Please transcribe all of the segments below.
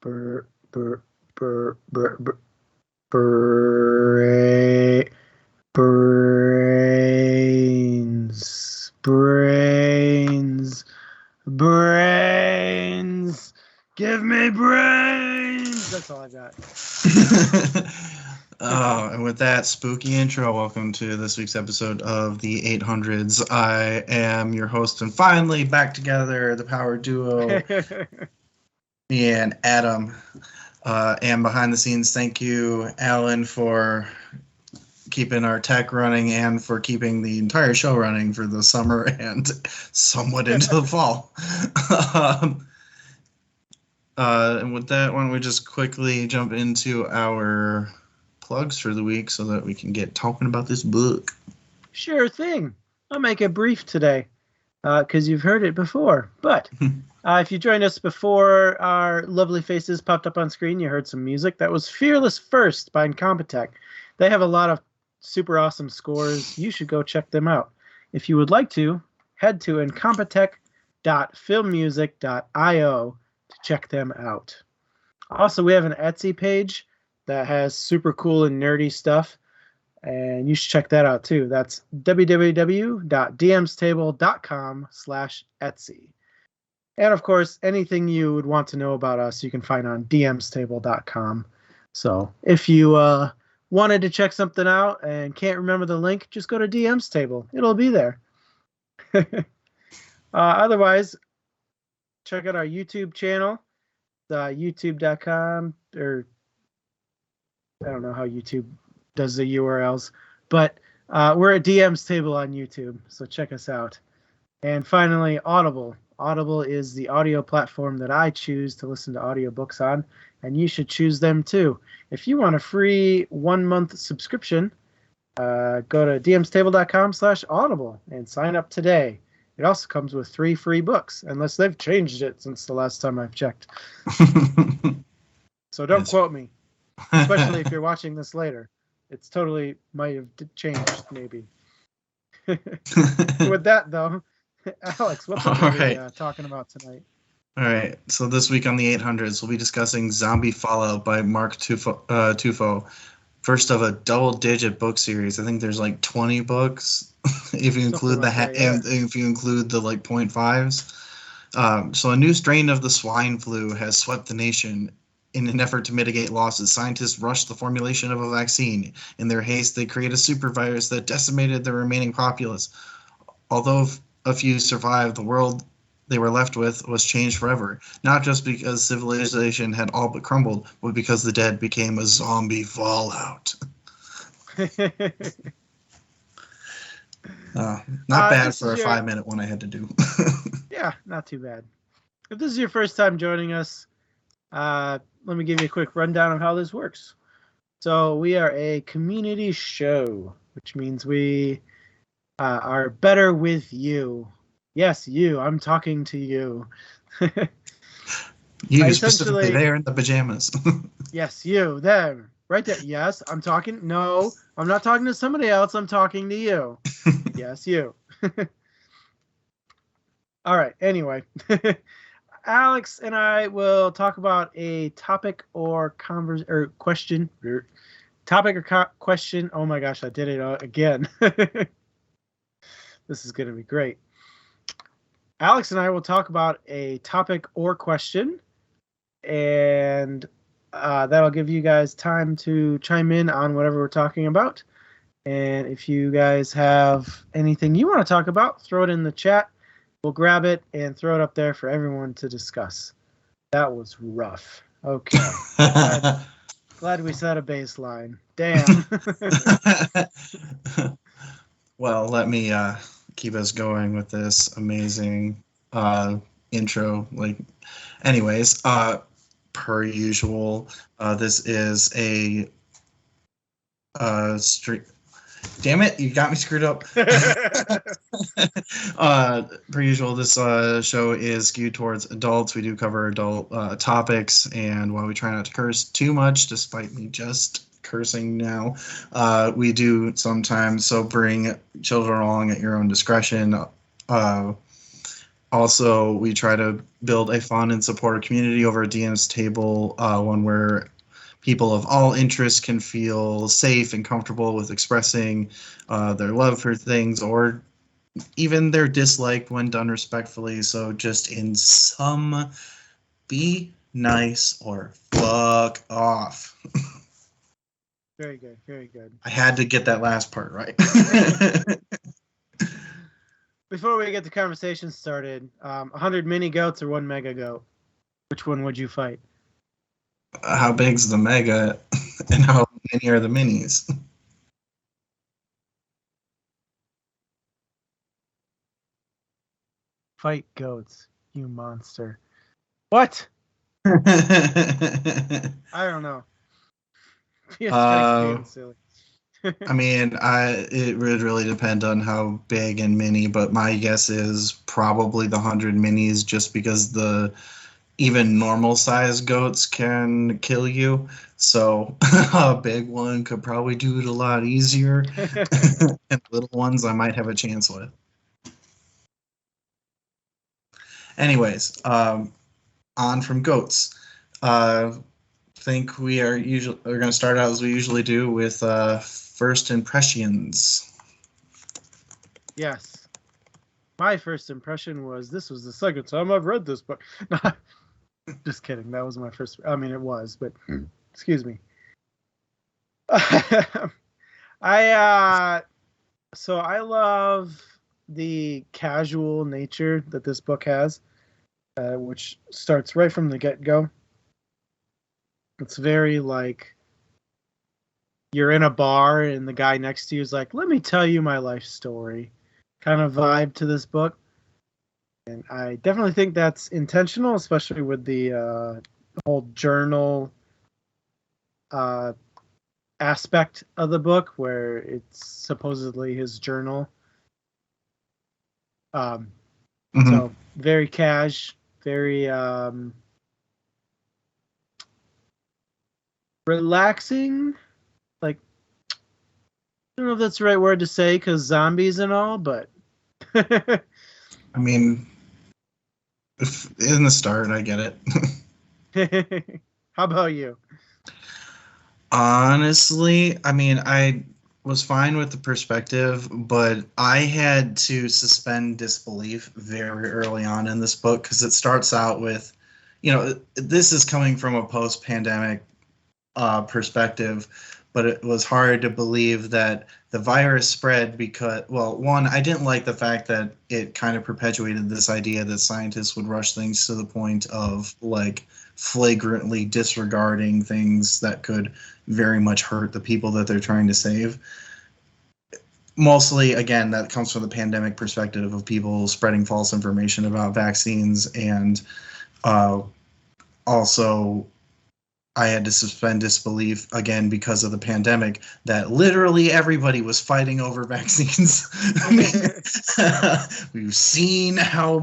Bur, bur, bur, bur, bur, bra- brains, brains, brains. Give me brains. That's all I got. And with that spooky intro, welcome to this week's episode of the 800s. I am your host, and finally back together, the power duo, me and Adam. And behind the scenes, thank you, Alan, for keeping our tech running and for keeping the entire show running for the summer and somewhat into the fall. And with that, why don't we just quickly jump into our plugs for the week so that we can get talking about this book. Sure thing. I'll make it brief today because you've heard it before. But if you joined us before our lovely faces popped up on screen, you heard some music. That was Fearless First by Incompetech. They have a lot of super awesome scores. You should go check them out. If you would like to, head to incompetech.filmmusic.io to check them out. Also, we have an Etsy page that has super cool and nerdy stuff, and you should check that out too. That's www.dmstable.com/Etsy. And of course, anything you would want to know about us, you can find on dmstable.com. So if you wanted to check something out and can't remember the link, just go to DM's Table. It'll be there. Otherwise, check out our YouTube channel, youtube.com, or I don't know how YouTube does the URLs, but we're at DM's Table on YouTube, so check us out. And finally, Audible. Audible is the audio platform that I choose to listen to audiobooks on, and you should choose them too. If you want a free 1-month subscription, go to dmstable.com/audible and sign up today. It also comes with 3 free books, unless they've changed it since the last time I've checked. So don't quote me, especially if you're watching this later. It's totally might have changed, maybe. With that, though, Alex, what's up we talking about tonight? All right, so this week on the 800s, we'll be discussing Zombie Fallout by Mark Tufo. First of a double-digit book series. I think there's like 20 books, if you include and if you include the like 0.5s. So a new strain of the swine flu has swept the nation. In an effort to mitigate losses, scientists rushed the formulation of a vaccine. In their haste, they created a super virus that decimated the remaining populace. Although a few survived, the world they were left with was changed forever, not just because civilization had all but crumbled, but because the dead became a zombie fallout. Not bad for a 5-minute one I had to do. Yeah, not too bad. If this is your first time joining us, let me give you a quick rundown of how this works. So we are a community show, which means we are better with you. Yes, you. I'm talking to you. You specifically there in the pajamas. Yes, you. There. Right there. Yes, I'm talking. No, I'm not talking to somebody else. I'm talking to you. Yes, you. All right. Anyway. Alex and I will talk about a topic or question. Topic or question. Oh my gosh, I did it again. This is going to be great. Alex and I will talk about a topic or question, and that'll give you guys time to chime in on whatever we're talking about. And if you guys have anything you want to talk about, throw it in the chat. We'll grab it and throw it up there for everyone to discuss. That was rough. Okay. Glad we set a baseline. Damn. Well, let me keep us going with this amazing intro. Anyways, per usual, this is a street. Damn it, you got me screwed up. Per usual, this show is skewed towards adults. We do cover adult topics, and while we try not to curse too much, despite me just cursing now, we do sometimes, so bring children along at your own discretion. Also, we try to build a fun and supportive community over at DM's table, one where people of all interests can feel safe and comfortable with expressing their love for things or even their dislike when done respectfully. So just in some, be nice or fuck off. Very good. Very good. I had to get that last part right. Before we get the conversation started, 100 mini goats or 1 mega goat? Which one would you fight? How big's the mega and how many are the minis? Fight goats, you monster. What? I don't know. PS being silly. I mean, it would really depend on how big and mini, but my guess is probably the 100 minis, just because the even normal size goats can kill you. So a big one could probably do it a lot easier, and little ones I might have a chance with. Anyways, on from goats. Think we're going to start out as we usually do with first impressions. Yes. My first impression was this was the second time I've read this book. Just kidding. That was my first. I mean, it was, but excuse me. I love the casual nature that this book has, which starts right from the get-go. It's very like you're in a bar and the guy next to you is like, "Let me tell you my life story," kind of vibe to this book. And I definitely think that's intentional, especially with the whole journal aspect of the book, where it's supposedly his journal. So very cash, very relaxing. Like, I don't know if that's the right word to say because zombies and all, but I mean, in the start, I get it. How about you? Honestly, I mean, I was fine with the perspective, but I had to suspend disbelief very early on in this book because it starts out with, this is coming from a post-pandemic perspective, but it was hard to believe that the virus spread because, well, one, I didn't like the fact that it kind of perpetuated this idea that scientists would rush things to the point of like flagrantly disregarding things that could very much hurt the people that they're trying to save. Mostly, again, that comes from the pandemic perspective of people spreading false information about vaccines, and also I had to suspend disbelief again because of the pandemic that literally everybody was fighting over vaccines. We've seen how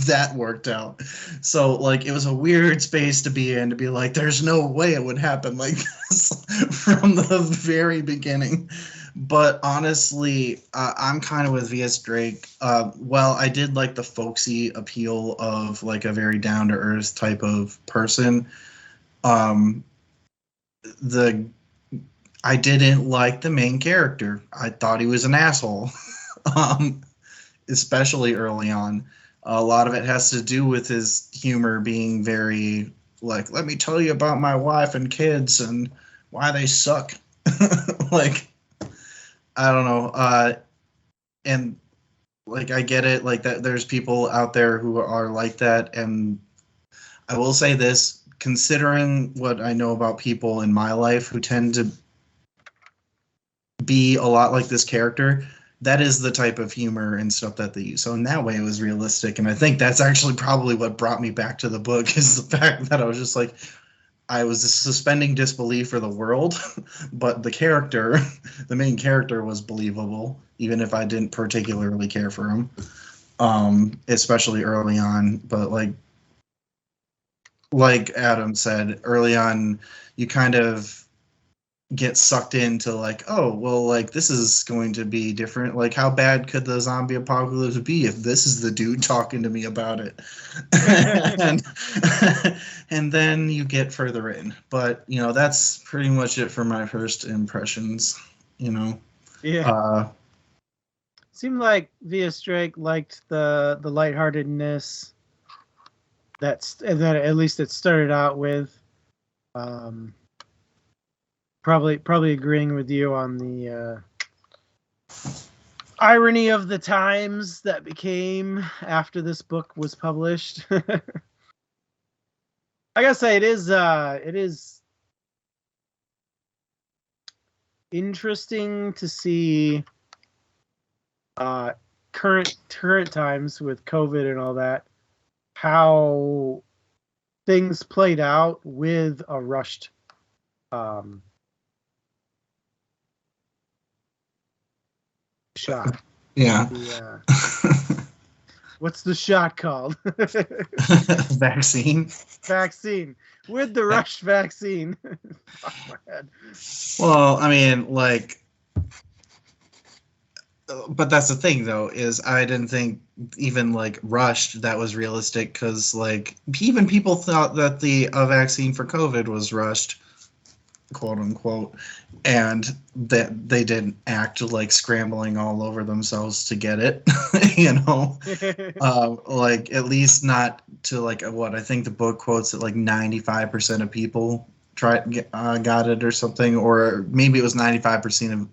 that worked out. So like it was a weird space to be in, to be like, there's no way it would happen like this from the very beginning. But honestly, I'm kind of with VS Drake. Well, I did like the folksy appeal of like a very down to earth type of person. I didn't like the main character. I thought he was an asshole, especially early on. A lot of it has to do with his humor being very like, let me tell you about my wife and kids and why they suck. Like, I don't know. And like, I get it. Like that, there's people out there who are like that. And I will say this, considering what I know about people in my life who tend to be a lot like this character, that is the type of humor and stuff that they use. So in that way, it was realistic. And I think that's actually probably what brought me back to the book, is the fact that I was just like, I was suspending disbelief for the world, but the main character was believable, even if I didn't particularly care for him, especially early on. But like Adam said, early on, you kind of get sucked into like, oh, well, like this is going to be different. Like, how bad could the zombie apocalypse be if this is the dude talking to me about it? and, and then you get further in. But, you know, that's pretty much it for my first impressions, you know. Yeah. Seemed like Via Strake liked the lightheartedness that at least it started out with. Probably agreeing with you on the irony of the times that became after this book was published. I gotta say it is interesting to see current times with COVID and all that, how things played out with a rushed shot. Yeah. What's the shot called? Vaccine. Vaccine. With the rushed vaccine. Fuck my head. Well, I mean, like, but that's the thing, though, is I didn't think even like rushed that was realistic, because like even people thought that the vaccine for COVID was rushed, quote unquote, and that they didn't act like scrambling all over themselves to get it, you know, like at least not to like what I think the book quotes that like 95% of people got it or something, or maybe it was 95%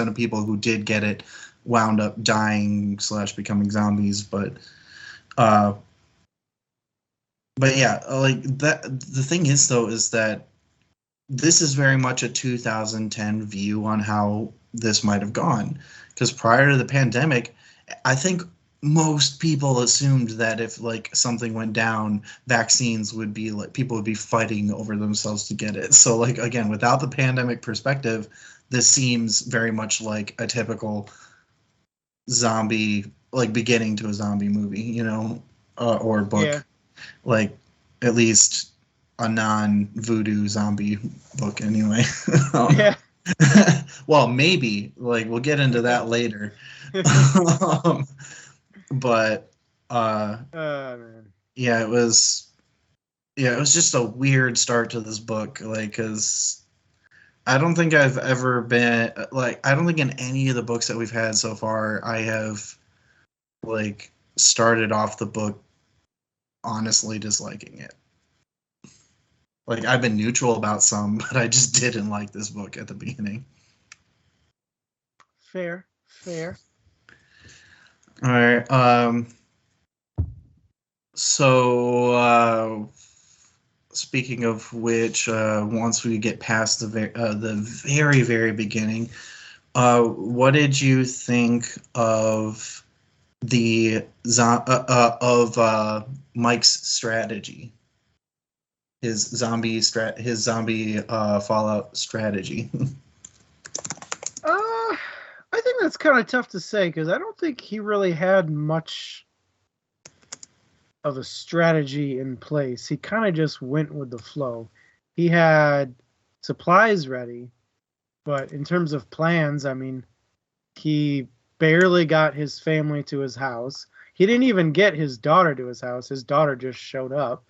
of people who did get it wound up dying / becoming zombies, but yeah, like that. The thing is, though, is that this is very much a 2010 view on how this might have gone, because prior to the pandemic, I think most people assumed that if like something went down, vaccines would be like people would be fighting over themselves to get it. So like again, without the pandemic perspective, this seems very much like a typical zombie, like beginning to a zombie movie, you know, or book. Yeah. Like at least a non-voodoo zombie book anyway. Yeah. Well, maybe, like, we'll get into that later. But man. Yeah, it was just a weird start to this book, like, because I don't think I've ever been like, I don't think in any of the books that we've had so far I have like started off the book honestly disliking it. Like, I've been neutral about some, but I just didn't like this book at the beginning. Fair. All right. So, speaking of which, once we get past the very, very beginning, what did you think of the Mike's strategy? His zombie Fallout strategy. I think that's kind of tough to say, because I don't think he really had much of a strategy in place. He kind of just went with the flow. He had supplies ready, but in terms of plans, I mean, he barely got his family to his house. He didn't even get his daughter to his house. His daughter just showed up.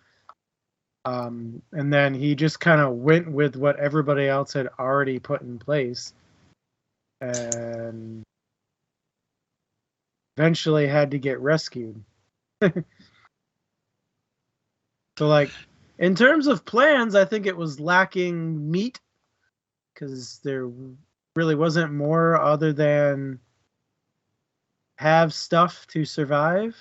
And then he just kind of went with what everybody else had already put in place, and eventually had to get rescued. So, like, in terms of plans, I think it was lacking meat, because there really wasn't more other than have stuff to survive.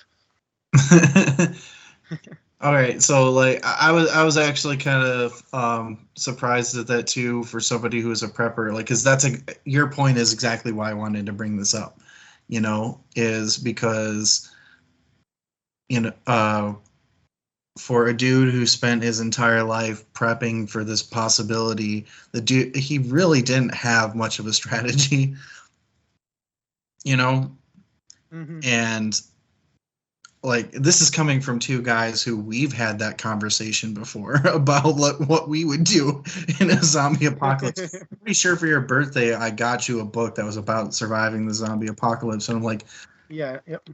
All right, so like I was actually kind of surprised at that too, for somebody who is a prepper, like, because your point is exactly why I wanted to bring this up, you know, is because, you know, for a dude who spent his entire life prepping for this possibility, he really didn't have much of a strategy, you know. Mm-hmm. And like this is coming from two guys who we've had that conversation before about what we would do in a zombie apocalypse. I'm pretty sure for your birthday I got you a book that was about surviving the zombie apocalypse, and I'm like, Yeah. Yep.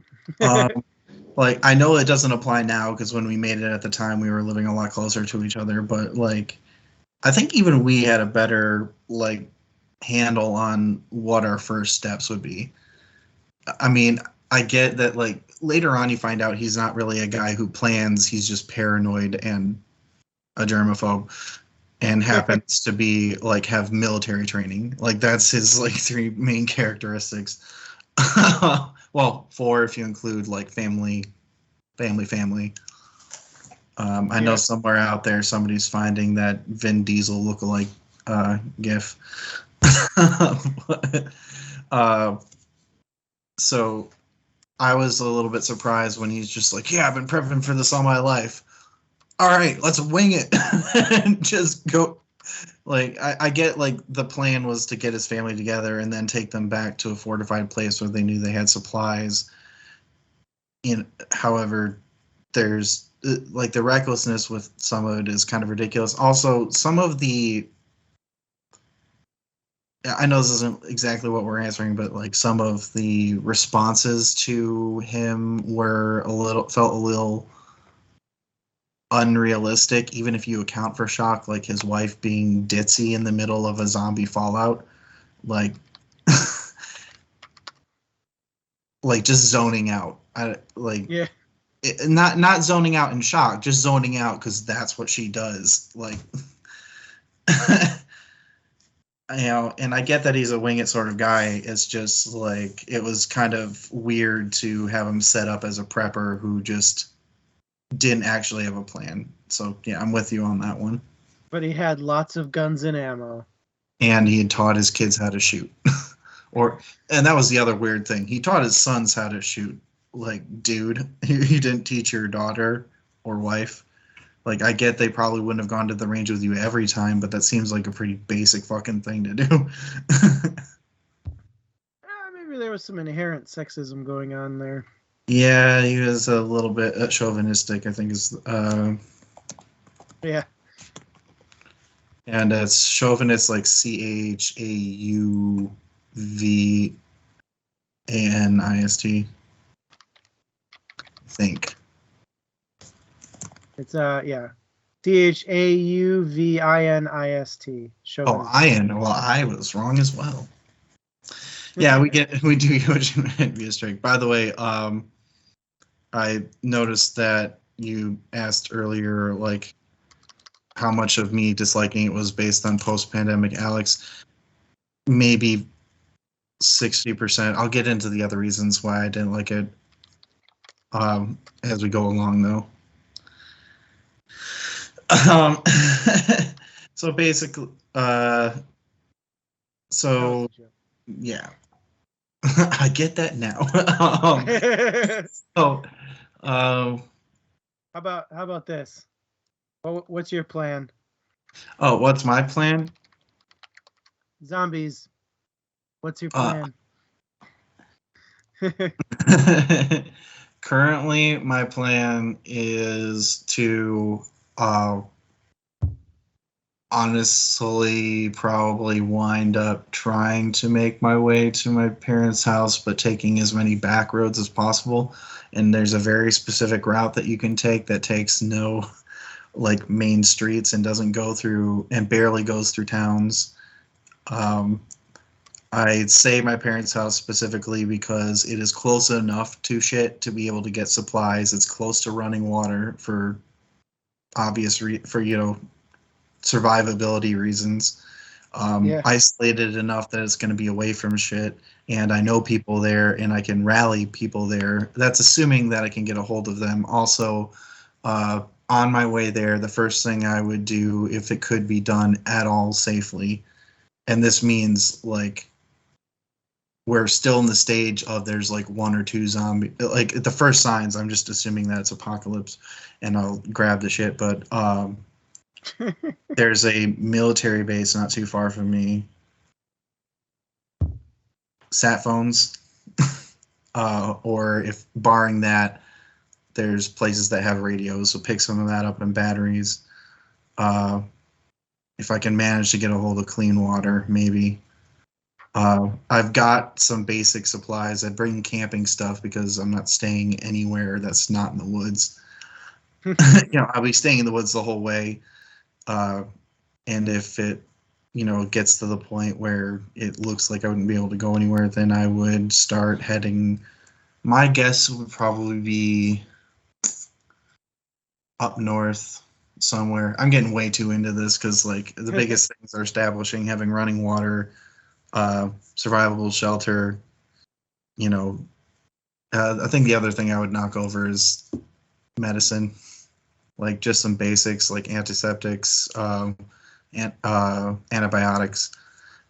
like I know it doesn't apply now because when we made it at the time we were living a lot closer to each other, but like I think even we had a better like handle on what our first steps would be. I mean, I get that like later on you find out he's not really a guy who plans, he's just paranoid and a germaphobe and happens to be like have military training. Like that's his like three main characteristics. Well, four if you include like family. I know somewhere out there somebody's finding that Vin Diesel lookalike GIF. So I was a little bit surprised when he's just like, yeah, I've been prepping for this all my life. All right, let's wing it and just go. Like, I get like the plan was to get his family together and then take them back to a fortified place where they knew they had supplies. However, there's like the recklessness with some of it is kind of ridiculous. Also, some of the I know this isn't exactly what we're answering, but like some of the responses to him were felt a little unrealistic, even if you account for shock, like his wife being ditzy in the middle of a zombie fallout, like like just zoning out. Yeah. Not zoning out in shock, just zoning out because that's what she does. Like. And I get that he's a wing it sort of guy. It's just like it was kind of weird to have him set up as a prepper who just didn't actually have a plan. So yeah, I'm with you on that one. But he had lots of guns and ammo. And he had taught his kids how to shoot. And that was the other weird thing. He taught his sons how to shoot. Like, dude, he didn't teach your daughter or wife. Like, I get they probably wouldn't have gone to the range with you every time, but that seems like a pretty basic fucking thing to do. Maybe there was some inherent sexism going on there. Yeah, he was a little bit chauvinistic, I think is. Yeah. And it's chauvinist like CHAUVANIST. I think. It's yeah. CHAUVINIST. Oh, iron. Well, I was wrong as well. Yeah, we do be a strike. By the way, I noticed that you asked earlier, like, how much of me disliking it was based on post-pandemic Alex. Maybe 60%. I'll get into the other reasons why I didn't like it as we go along, though. So basically, yeah, I get that now. How about this? What's your plan? Oh, what's my plan? Zombies. What's your plan? Currently, my plan is to honestly probably wind up trying to make my way to my parents' house, but taking as many back roads as possible. And there's a very specific route that you can take that takes no like main streets and doesn't go through and barely goes through towns. I'd say my parents' house specifically because it is close enough to shit to be able to get supplies. It's close to running water for obvious survivability reasons. Isolated enough that it's going to be away from shit, and I know people there and I can rally people there. That's assuming that I can get a hold of them. Also, on my way there, the first thing I would do, if it could be done at all safely, and this means like we're still in the stage of there's like one or two zombie, like the first signs, I'm just assuming that it's apocalypse and I'll grab the shit, but there's a military base not too far from me. Sat phones, or if barring that, there's places that have radios, so pick some of that up and batteries. If I can manage to get a hold of clean water, maybe. I've got some basic supplies. I bring camping stuff because I'm not staying anywhere that's not in the woods. I'll be staying in the woods the whole way. And if it, gets to the point where it looks like I wouldn't be able to go anywhere, then I would start heading. My guess would probably be up north somewhere. I'm getting way too into this because the biggest things are establishing, having running water, survivable shelter. I think the other thing I would knock over is medicine, like just some basics like antiseptics, and antibiotics.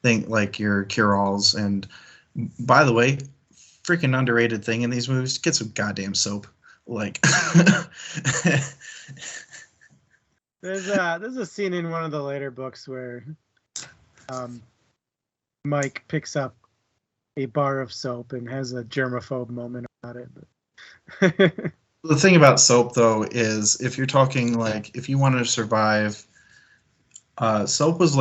Think like your cure-alls. And by the way, freaking underrated thing in these movies, get some goddamn soap. There's a scene in one of the later books where Mike picks up a bar of soap and has a germaphobe moment about it. The thing about soap, though, is if you're talking if you want to survive, soap was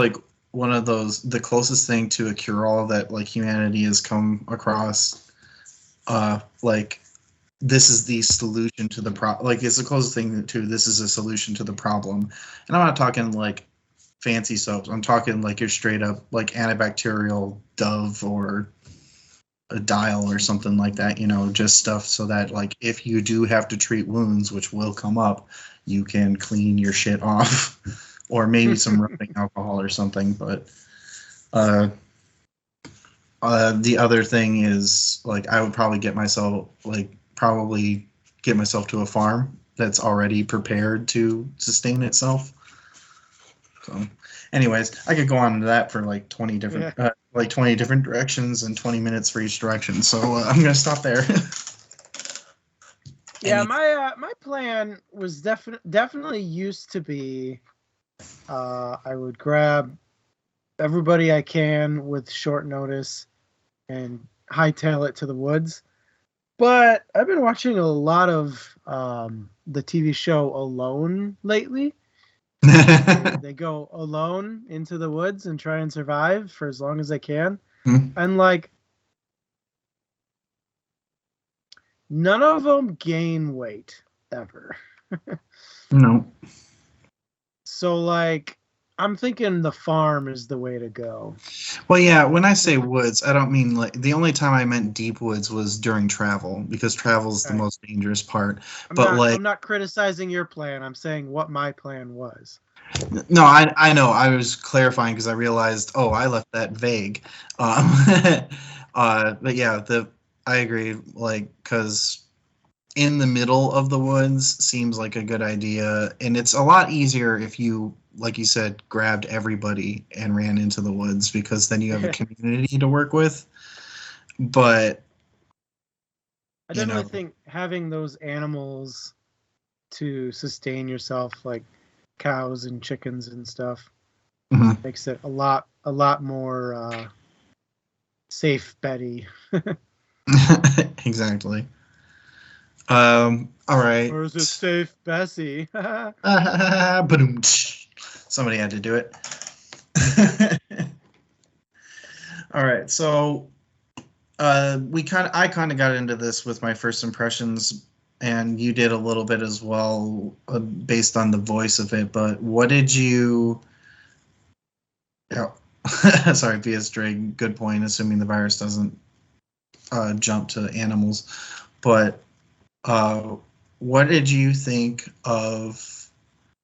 one of the closest thing to a cure-all that humanity has come across. This is the solution to the problem. It's the closest thing to this is a solution to the problem. And I'm not talking fancy soaps. I'm talking your straight up antibacterial Dove or a Dial or something like that, just stuff so that if you do have to treat wounds, which will come up, you can clean your shit off. Or maybe some rubbing alcohol or something. But the other thing is I would probably get myself to a farm that's already prepared to sustain itself. So, anyways, I could go on to that for 20 different 20 different directions and 20 minutes for each direction. So I'm gonna stop there. Yeah, my plan was definitely used to be I would grab everybody I can with short notice and hightail it to the woods. But I've been watching a lot of the TV show Alone lately. They go alone into the woods and try and survive for as long as they can. Mm-hmm. And none of them gain weight ever. No. So I'm thinking the farm is the way to go. Well, yeah, when I say woods, I don't mean the only time I meant deep woods was during travel, because travel is the most dangerous part. I'm not criticizing your plan. I'm saying what my plan was. No, I know. I was clarifying because I realized, I left that vague. But yeah, I agree. Because in the middle of the woods seems like a good idea, and it's a lot easier if you, like you said, grabbed everybody and ran into the woods, because then you have a community to work with. But I definitely think having those animals to sustain yourself, like cows and chickens and stuff, makes it a lot more safe betty. Exactly. All right. Or is it safe Bessie? Somebody had to do it. All right, so I kind of got into this with my first impressions, and you did a little bit as well, based on the voice of it. But what did you? Sorry, BS Drake. Good point. Assuming the virus doesn't jump to animals, but what did you think of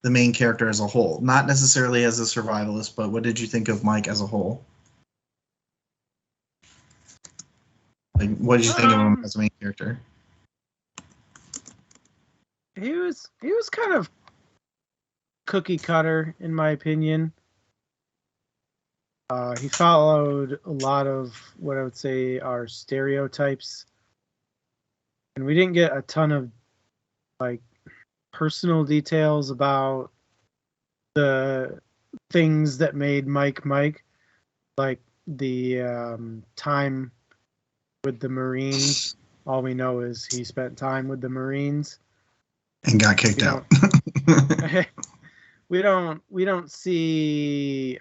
the main character as a whole? Not necessarily as a survivalist, but what did you think of Mike as a whole? What did you think of him as a main character? He was kind of cookie cutter, in my opinion. He followed a lot of what I would say are stereotypes, and we didn't get a ton of personal details about the things that made Mike, like the time with the Marines. All we know is he spent time with the Marines. And got kicked out. we don't see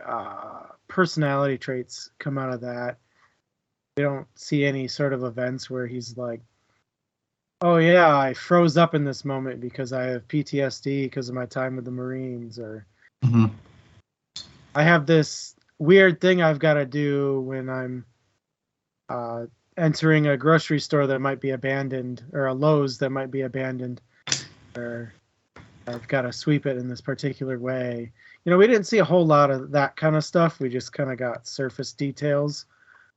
personality traits come out of that. We don't see any sort of events where he's like, oh yeah, I froze up in this moment because I have PTSD because of my time with the Marines, or I have this weird thing I've got to do when I'm entering a grocery store that might be abandoned, or a Lowe's that might be abandoned, or I've got to sweep it in this particular way. You know, we didn't see a whole lot of that kind of stuff. We just kind of got surface details,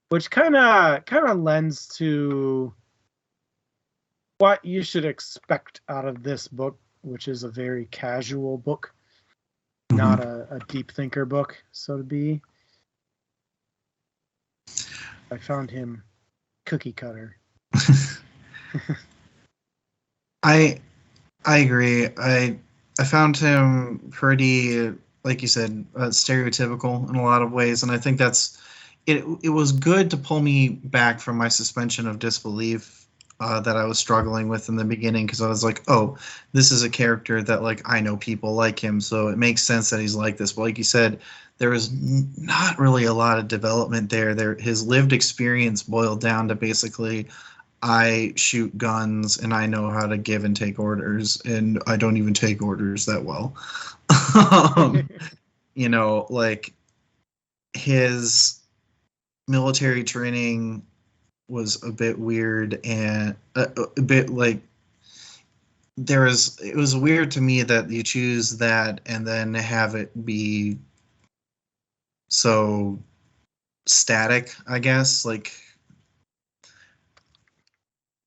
which kind of lends to what you should expect out of this book, which is a very casual book, not a deep thinker book, so to be. I found him cookie cutter. I agree. I found him pretty, like you said, stereotypical in a lot of ways, and I think that's it. It was good to pull me back from my suspension of disbelief that I was struggling with in the beginning, because I was like, oh, this is a character that, like, I know people like him, so it makes sense that he's like this. But like you said, there was not really a lot of development there. His lived experience boiled down to basically, I shoot guns and I know how to give and take orders, and I don't even take orders that well. You know, like, his military training was a bit weird, and a bit like it was weird to me that you choose that and then have it be so static, I guess. Like,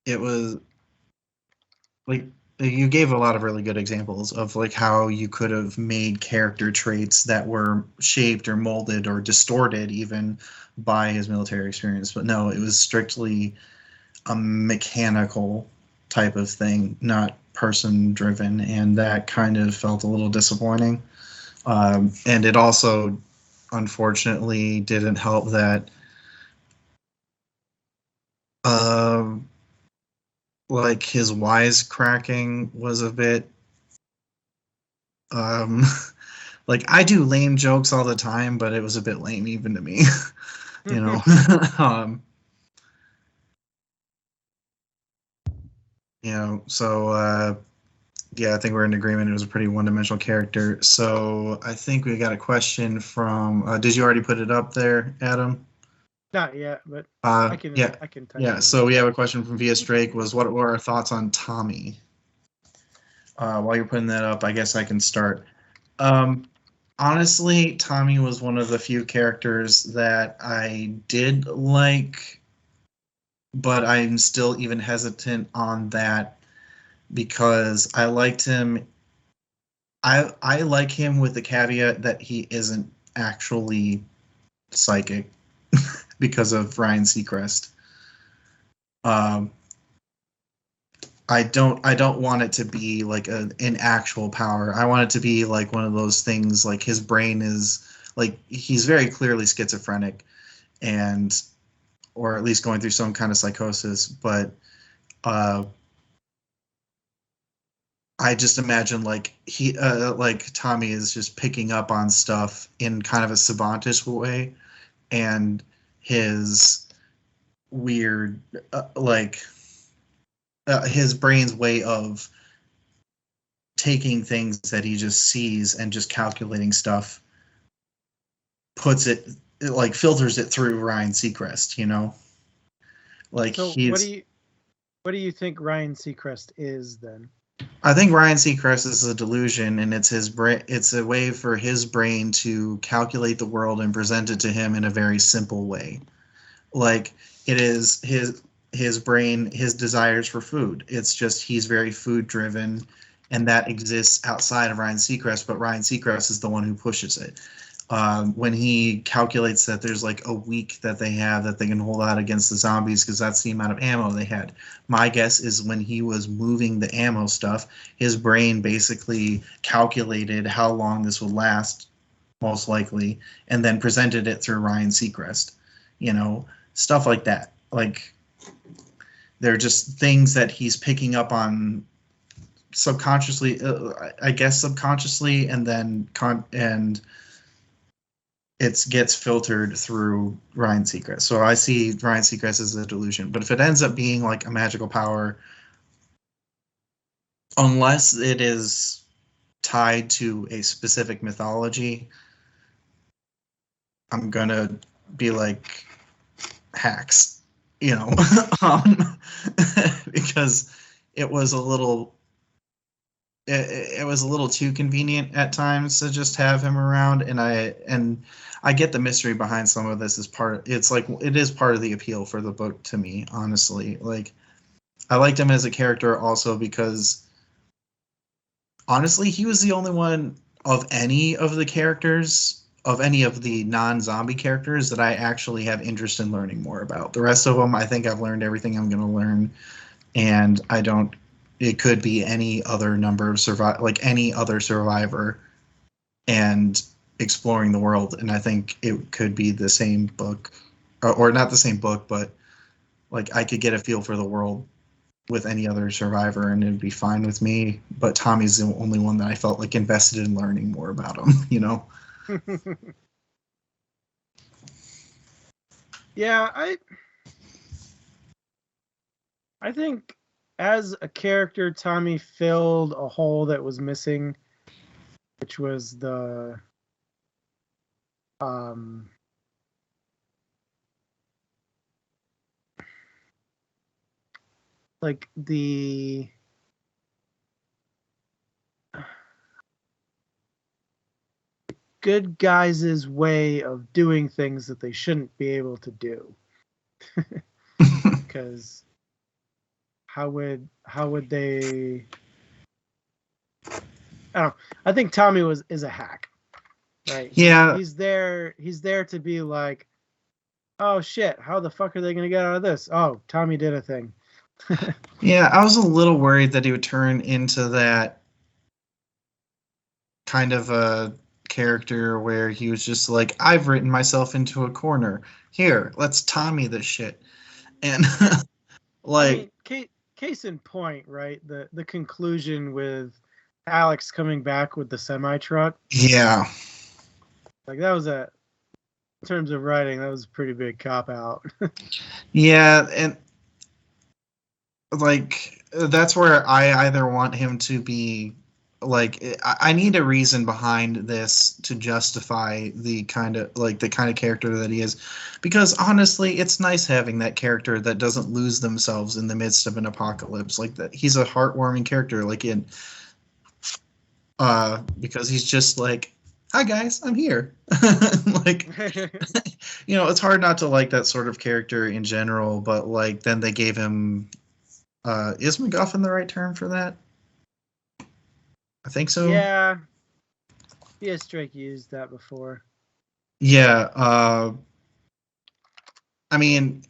it was like, you gave a lot of really good examples of like how you could have made character traits that were shaped or molded or distorted even by his military experience. But no, it was strictly a mechanical type of thing, not person driven, and that kind of felt a little disappointing. And it also, unfortunately, didn't help that like, his wisecracking was a bit like, I do lame jokes all the time, but it was a bit lame even to me. You know. You know, so yeah, I think we're in agreement. It was a pretty one-dimensional character. So I think we got a question from did you already put it up there, Adam? Not yet, but I can type it. So we have a question from Via Strake. Was what were our thoughts on Tommy? While you're putting that up, I guess I can start. Honestly, Tommy was one of the few characters that I did like, but I'm still even hesitant on that because I liked him. I like him with the caveat that he isn't actually psychic because of Ryan Seacrest. I don't want it to be like an actual power. I want it to be like one of those things, like his brain is like, he's very clearly schizophrenic, and or at least going through some kind of psychosis, but I just imagine like like Tommy is just picking up on stuff in kind of a savantish way, and his weird his brain's way of taking things that he just sees and just calculating stuff, puts it like filters it through Ryan Seacrest, you know? Like, so what do you think Ryan Seacrest is then? I think Ryan Seacrest is a delusion, and it's his brain. It's a way for his brain to calculate the world and present it to him in a very simple way. Like, it is his brain, his desires for food. It's just, he's very food driven, and that exists outside of Ryan Seacrest, but Ryan Seacrest is the one who pushes it. When he calculates that there's like a week that they have that they can hold out against the zombies because that's the amount of ammo they had. My guess is when he was moving the ammo stuff, his brain basically calculated how long this would last, most likely, and then presented it through Ryan Seacrest. You know, stuff like that. Like, they're just things that he's picking up on subconsciously, I guess subconsciously, and then it gets filtered through Ryan Seacrest. So I see Ryan Seacrest as a delusion. But if it ends up being like a magical power, unless it is tied to a specific mythology, I'm gonna be like hacks, because it was a little. It was a little too convenient at times to just have him around, and I get the mystery behind some of this is it's like it is part of the appeal for the book to me, honestly. Like, I liked him as a character also because honestly he was the only one of any of the characters, of any of the non-zombie characters, that I actually have interest in learning more about. The rest of them, I think I've learned everything I'm going to learn, and I don't. It could be any other number of any other survivor, and exploring the world. And I think it could be the same book, or not the same book, but like I could get a feel for the world with any other survivor, and it'd be fine with me. But Tommy's the only one that I felt like invested in learning more about him. Yeah, I think as a character, Tommy filled a hole that was missing, which was the like the good guys' way of doing things that they shouldn't be able to do. Because how would they? I don't know. I think Tommy is a hack, right? Yeah. He's there to be like, oh shit, how the fuck are they gonna get out of this? Oh, Tommy did a thing. Yeah, I was a little worried that he would turn into that kind of a character where he was just like, I've written myself into a corner. Here, let's Tommy this shit. And like, I mean, case in point, right? The conclusion with Alex coming back with the semi truck. Yeah. Like that was in terms of writing, that was a pretty big cop out. Yeah, and like that's where I either want him to be like, I need a reason behind this to justify the kind of character that he is, because honestly it's nice having that character that doesn't lose themselves in the midst of an apocalypse. Like that, he's a heartwarming character, like in because he's just like, hi guys, I'm here. Like, it's hard not to like that sort of character in general, but like then they gave him is MacGuffin the right term for that? I think so. Yeah. PS Drake used that before. Yeah. I mean,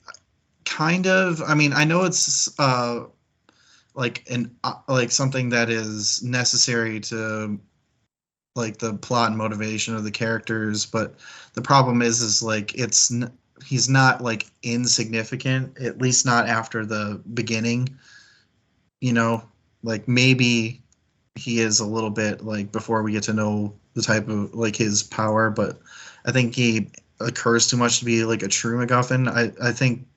kind of. I mean, I know it's like something that is necessary to like the plot and motivation of the characters, but the problem is like he's not like insignificant, at least not after the beginning. Like maybe he is a little bit like before we get to know the type of like his power, but I think he occurs too much to be like a true MacGuffin. I think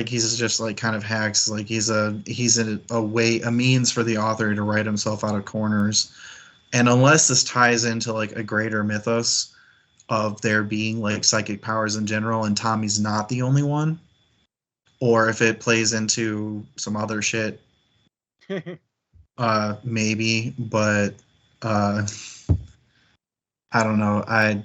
he's just like kind of hacks, like he's a means for the author to write himself out of corners. And unless this ties into like a greater mythos of there being like psychic powers in general and Tommy's not the only one, or if it plays into some other shit, maybe, but I don't know. I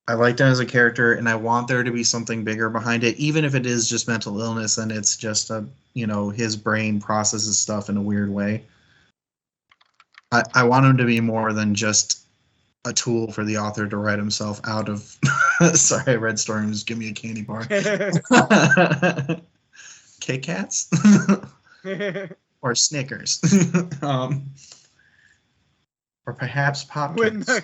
liked him as a character, and I want there to be something bigger behind it, even if it is just mental illness and it's just his brain processes stuff in a weird way. I want him to be more than just a tool for the author to write himself out of. Sorry, I read story and just give me a candy bar. Kit Kats or Snickers, or perhaps Pop Tarts.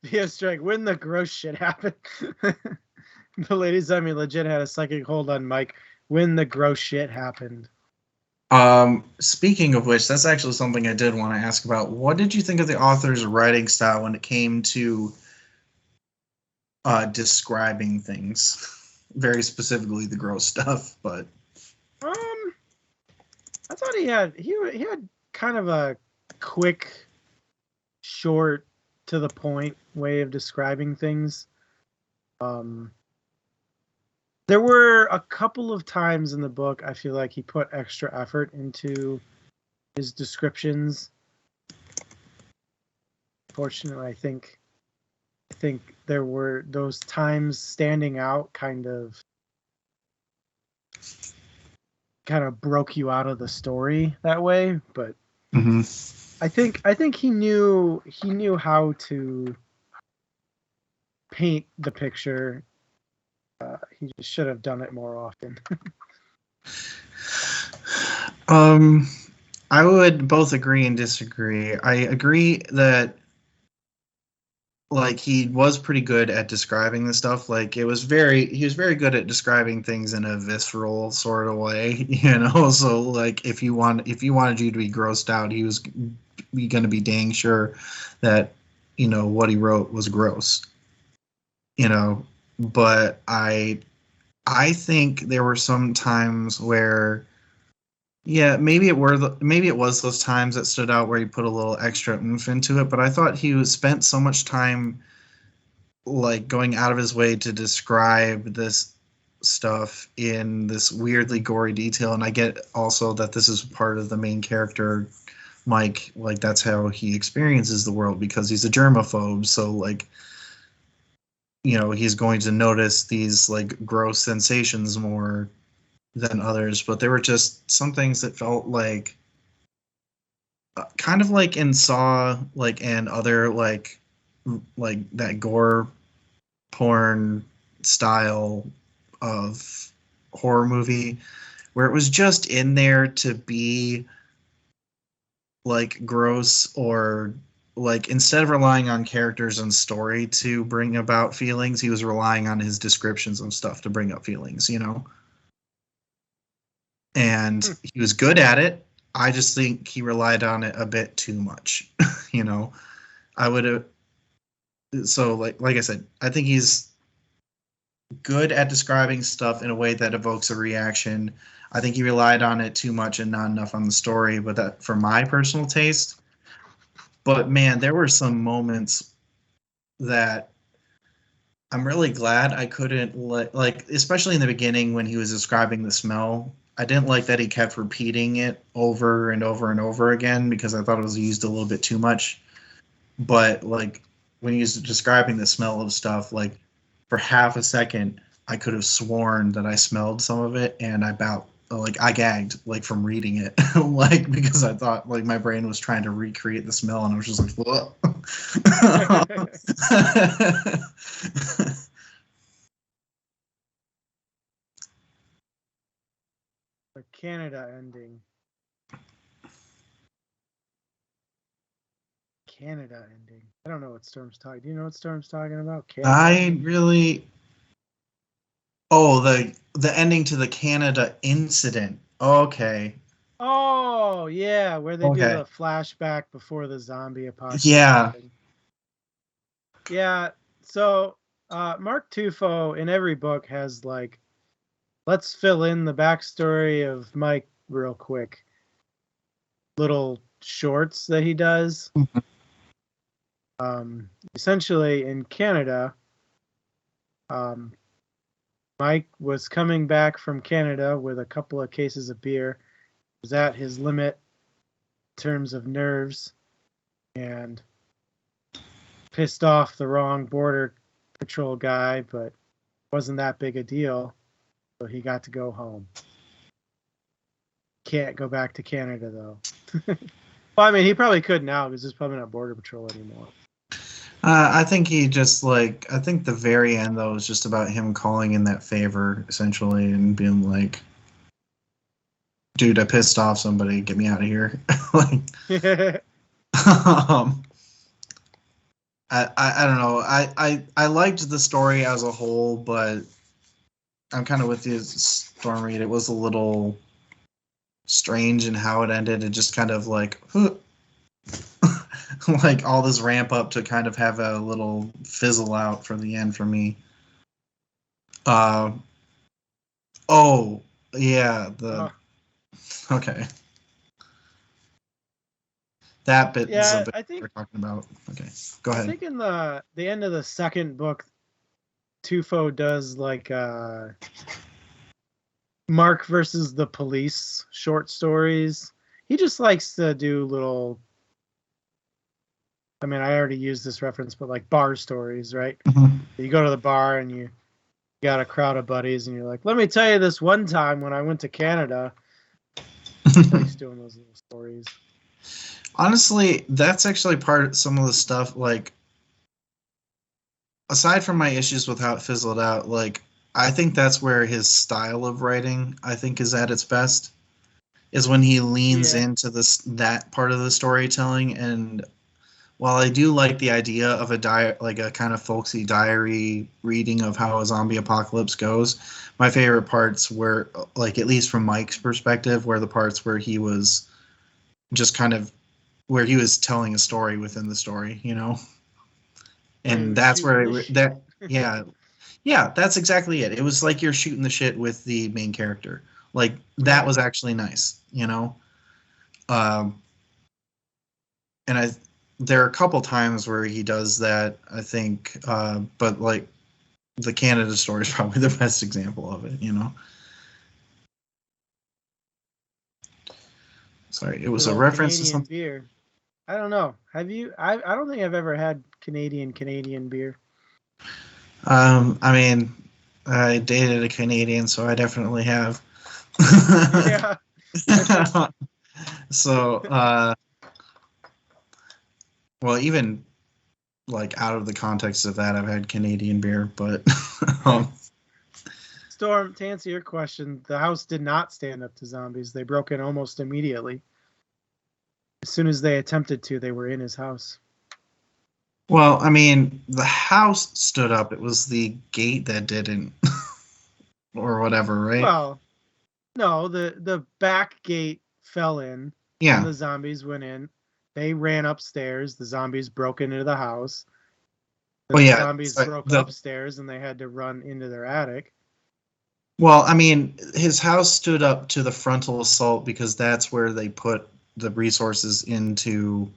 PS Strike, when the gross shit happened. The ladies, I mean, legit had a psychic hold on Mike when the gross shit happened. Speaking of which, that's actually something I did want to ask about. What did you think of the author's writing style when it came to describing things? Very specifically the gross stuff, but I thought he had kind of a quick, short, to the point way of describing things. There were a couple of times in the book I feel like he put extra effort into his descriptions. Fortunately, I think there were those times standing out kind of broke you out of the story that way, but I think he knew how to paint the picture. He just should have done it more often. I would both agree and disagree. I agree that like he was pretty good at describing the stuff. Like he was very good at describing things in a visceral sort of way, you know. So like if you wanted you to be grossed out, he was going to be dang sure that, you know, what he wrote was gross, you know. But I think there were some times where, yeah, maybe it was those times that stood out where he put a little extra oomph into it. But I thought he spent so much time like going out of his way to describe this stuff in this weirdly gory detail. And I get also that this is part of the main character, Mike, like that's how he experiences the world because he's a germaphobe. So like, you know, he's going to notice these like gross sensations more than others. But there were just some things that felt like kind of like in Saw, like, and other like that gore porn style of horror movie where it was just in there to be like gross, or like instead of relying on characters and story to bring about feelings, he was relying on his descriptions of stuff to bring up feelings, you know. And he was good at it. I just think he relied on it a bit too much. You know, I would have. So like I said, I think he's good at describing stuff in a way that evokes a reaction. I think he relied on it too much and not enough on the story, but that for my personal taste. But man, there were some moments that I'm really glad I couldn't like, especially in the beginning when he was describing the smell. I didn't like that he kept repeating it over and over and over again because I thought it was used a little bit too much. But like when he was describing the smell of stuff, like for half a second, I could have sworn that I smelled some of it, and I gagged like from reading it, like because I thought like my brain was trying to recreate the smell, and I was just like, "What?" The Canada ending. Canada ending. I don't know what Storm's talking. Do you know what Storm's talking about? Canada. I really. Oh, the ending to the Canada incident. Okay. Oh yeah, where they do the flashback before the zombie apocalypse. Yeah. Yeah. So Mark Tufo in every book has like, let's fill in the backstory of Mike real quick. Little shorts that he does. Essentially in Canada, Mike was coming back from Canada with a couple of cases of beer. He was at his limit in terms of nerves and pissed off the wrong border patrol guy, but it wasn't that big a deal. So he got to go home. Can't go back to Canada though. Well, I mean, he probably could now because there's probably not border patrol anymore. I think he just like, I think the very end though was just about him calling in that favor essentially and being like, dude, I pissed off somebody, get me out of here. Like, I don't know. I liked the story as a whole, but I'm kind of with you, Storm Reed. It was a little strange in how it ended. It just kind of like like all this ramp up to kind of have a little fizzle out for the end for me. Oh yeah, okay. That bit is a Yeah, bit I think we're talking about. Okay, go ahead. I think in the end of the second book, Tufo does like Mark versus the police short stories. He just likes to do little. I mean, I already used this reference, but like bar stories, right? Mm-hmm. You go to the bar and you got a crowd of buddies, and you're like, "Let me tell you this one time when I went to Canada." He likes doing those little stories. Honestly, that's actually part of some of the stuff. Like, aside from my issues with how it fizzled out, like I think that's where his style of writing, I think, is at its best. Is when he leans Yeah. into that part of the storytelling. And while I do like the idea of like a kind of folksy diary reading of how a zombie apocalypse goes, my favorite parts were, like, at least from Mike's perspective, were the parts where he was just kind of where he was telling a story within the story, you know. And that's where yeah, that's exactly it. It was like you're shooting the shit with the main character. Like that was actually nice, you know. And there are a couple times where he does that, I think, but like the Canada story is probably the best example of it, you know. Sorry, it was a reference to Canadian something. beer. I don't know. Have you? I don't think I've ever had Canadian beer. I mean, I dated a Canadian, so I definitely have. Yeah. So, well, even like out of the context of that, I've had Canadian beer, but Storm, to answer your question, the house did not stand up to zombies. They broke in almost immediately. As soon as they attempted to, they were in his house. well, I mean, the house stood up. It was the gate that didn't, or whatever, right? Well, no, the back gate fell in, and Yeah. the zombies went in. They ran upstairs. The zombies broke into the house. Oh The yeah. zombies broke upstairs, and they had to run into their attic. Well, I mean, his house stood up to the frontal assault because that's where they put the resources into.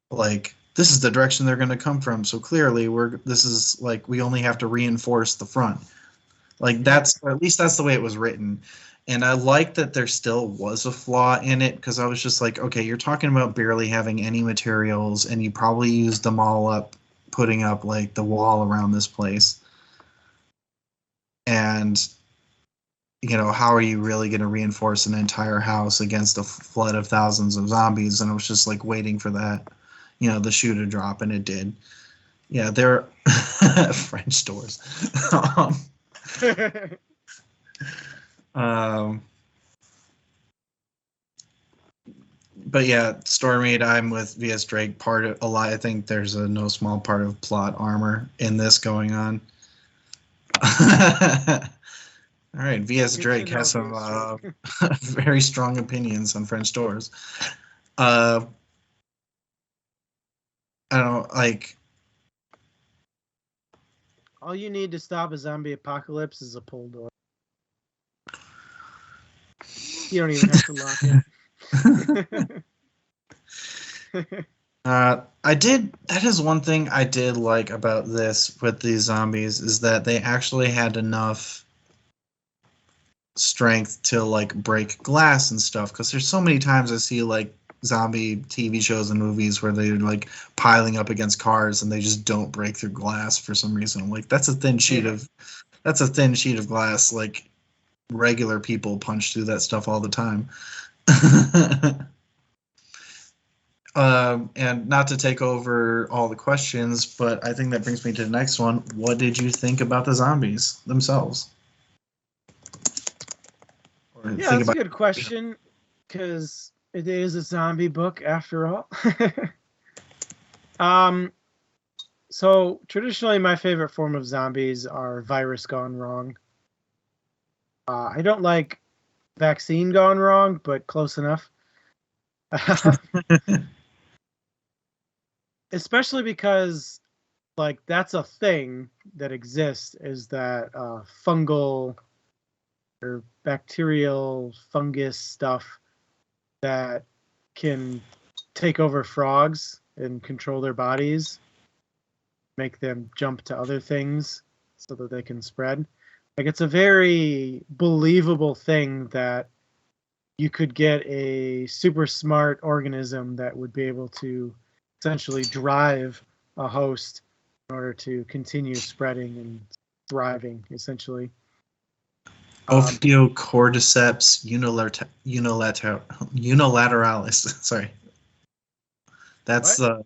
Like, this is the direction they're going to come from. So clearly, this is like we only have to reinforce the front. Like that's, or at least that's the way it was written. And I like that there still was a flaw in it, because I was just like, okay, you're talking about barely having any materials, and you probably used them all up putting up like the wall around this place. And you know, how are you really going to reinforce an entire house against a flood of thousands of zombies? And I was just like waiting for that, you know, the shoe to drop, and it did. Yeah, they're French doors. um, but yeah, Stormade, I'm with VS Drake. Part of a lot, I think there's a no small part of plot armor in this going on. All right, VS Drake has some very strong opinions on French doors. I don't like. All you need to stop a zombie apocalypse is a pull door. You don't even have to lock it. That is one thing I did like about this with these zombies, is that they actually had enough strength to like break glass and stuff. Because there's so many times I see like zombie TV shows and movies where they're like piling up against cars and they just don't break through glass for some reason. I'm like, that's a thin sheet of glass. Like, regular people punch through that stuff all the time. And not to take over all the questions, but I think that brings me to the next one. What did you think about the zombies themselves? Yeah, that's a good question, because it is a zombie book after all. So traditionally, my favorite form of zombies are virus gone wrong. I don't like vaccine gone wrong, but close enough. Especially because, like, that's a thing that exists, is that fungal or bacterial fungus stuff that can take over frogs and control their bodies, make them jump to other things so that they can spread. Like, it's a very believable thing that you could get a super smart organism that would be able to essentially drive a host in order to continue spreading and thriving, essentially. Ophiocordyceps unilateralis. Sorry. That's the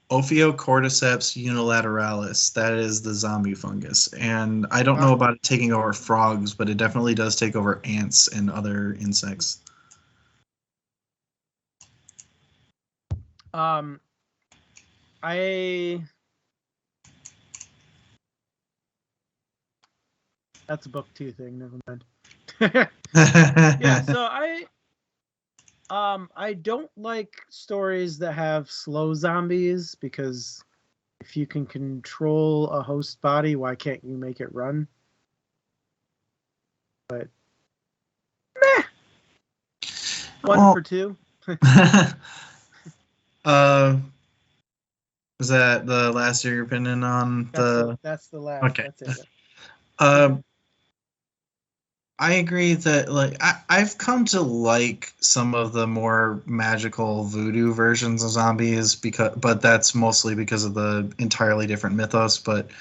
Ophiocordyceps unilateralis. That is the zombie fungus. And I don't know about it taking over frogs, but it definitely does take over ants and other insects. That's a book 2 thing, never mind. Yeah, so I don't like stories that have slow zombies, because if you can control a host body, why can't you make it run? But meh. One for 2. Was that the last of your opinion on that's the last? Okay. That's it. I agree that, like, I've come to like some of the more magical voodoo versions of zombies, but that's mostly because of the entirely different mythos. But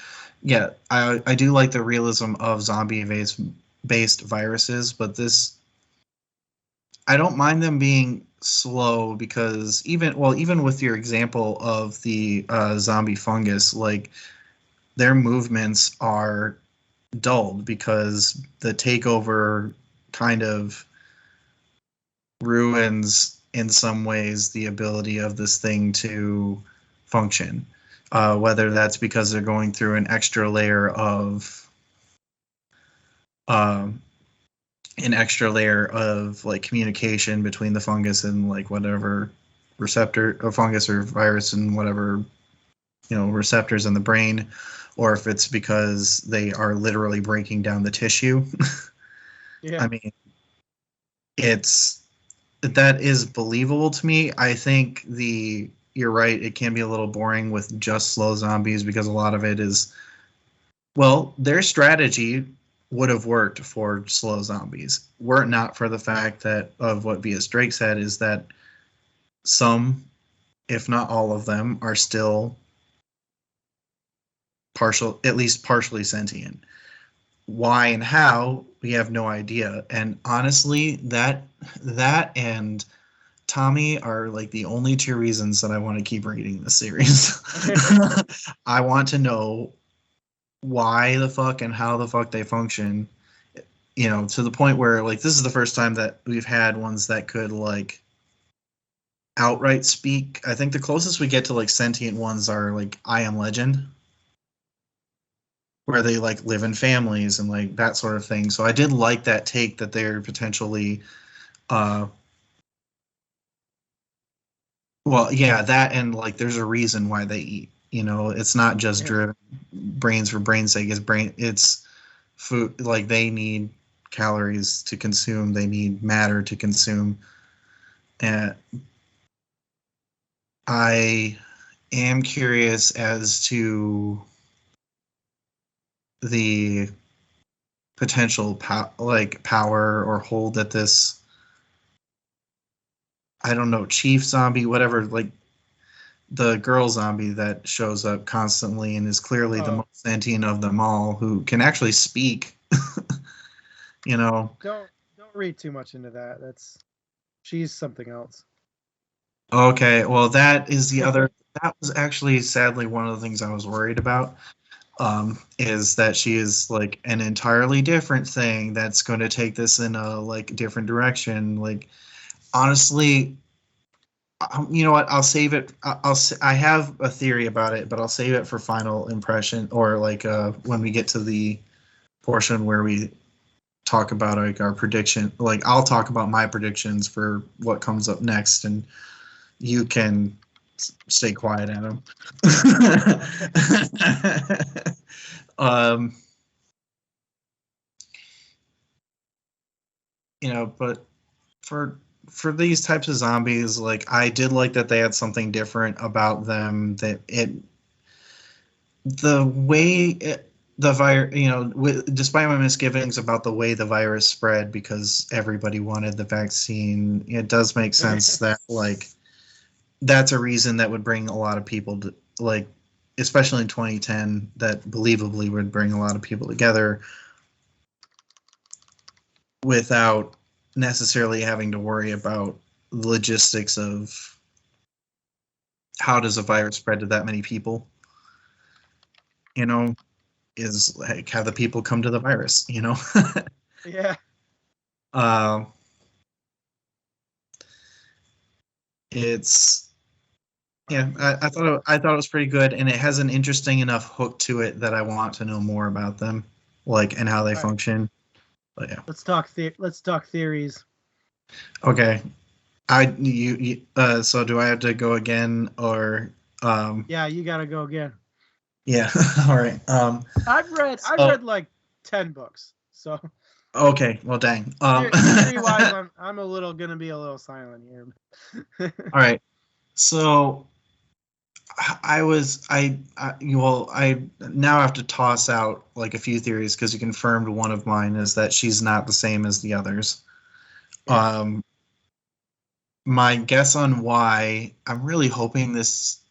yeah, I do like the realism of zombie-based viruses, but I don't mind them being slow, because even with your example of the zombie fungus, like, their movements are dulled because the takeover kind of ruins in some ways the ability of this thing to function, whether that's because they're going through an extra layer of like communication between the fungus and like whatever receptor or fungus or virus and whatever, receptors in the brain, or if it's because they are literally breaking down the tissue. Yeah. I mean, that is believable to me. I think you're right, it can be a little boring with just slow zombies, because a lot of it is, well, their strategy would have worked for slow zombies, were it not for the fact that of what V.S. Drake said, is that some, if not all of them, are still at least partially sentient. Why and how, we have no idea. And honestly, that and Tommy are like the only 2 reasons that I want to keep reading this series. I want to know why the fuck and how the fuck they function, to the point where, like, this is the first time that we've had ones that could, like, outright speak. I think the closest we get to, like, sentient ones are, like, I Am Legend, where they, like, live in families and, like, that sort of thing. So I did like that take that they're potentially, well, yeah, that, and, like, there's a reason why they eat. It's not just driven brains for brain's sake. It's food. Like, they need calories to consume. They need matter to consume. And I am curious as to the potential power or hold that this, I don't know, chief zombie, whatever, like the girl zombie that shows up constantly and is clearly the most sentient of them all, who can actually speak. Don't read too much into that. She's something else. Okay, well, that is the other. That was actually, sadly, one of the things I was worried about. Is that she is like an entirely different thing that's going to take this in a like different direction. Like, honestly, you know what? I'll save it. I have a theory about it, but I'll save it for final impression, or like when we get to the portion where we talk about like our prediction. Like I'll talk about my predictions for what comes up next, and you can stay quiet, Adam. um, but for these types of zombies, like I did like that they had something different about them. That the way the virus, despite my misgivings about the way the virus spread because everybody wanted the vaccine, it does make sense that like that's a reason that would bring a lot of people to, like, especially in 2010, that believably would bring a lot of people together without necessarily having to worry about the logistics of how does a virus spread to that many people. Is like how the people come to the virus. Yeah. It's I thought it was pretty good, and it has an interesting enough hook to it that I want to know more about them, like, and how they function. But yeah, let's talk theories. Okay, so do I have to go again, or Yeah, you gotta go again. Yeah. All right. I've read like 10 books, so. Okay. Well, dang. Theory-wise, I'm gonna be a little silent here. All right. So I now have to toss out like a few theories because you confirmed one of mine is that she's not the same as the others. Yes. My guess on why, I'm really hoping this.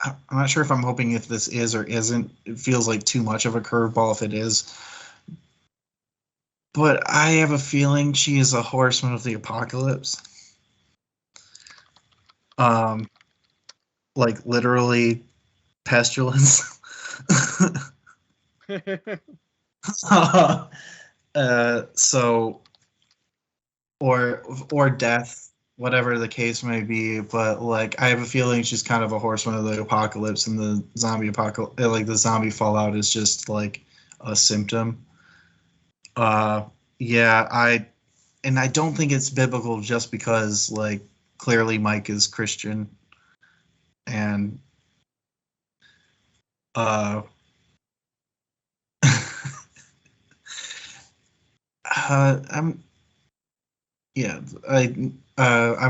I'm not sure if I'm hoping if this is or isn't. It feels like too much of a curveball if it is. But I have a feeling she is a horseman of the apocalypse. Like literally pestilence. So, or death, whatever the case may be. But like, I have a feeling she's kind of a horseman of the apocalypse, and the zombie apocalypse, like the zombie fallout, is just like a symptom. Yeah, I don't think it's biblical just because like clearly Mike is Christian, and I'm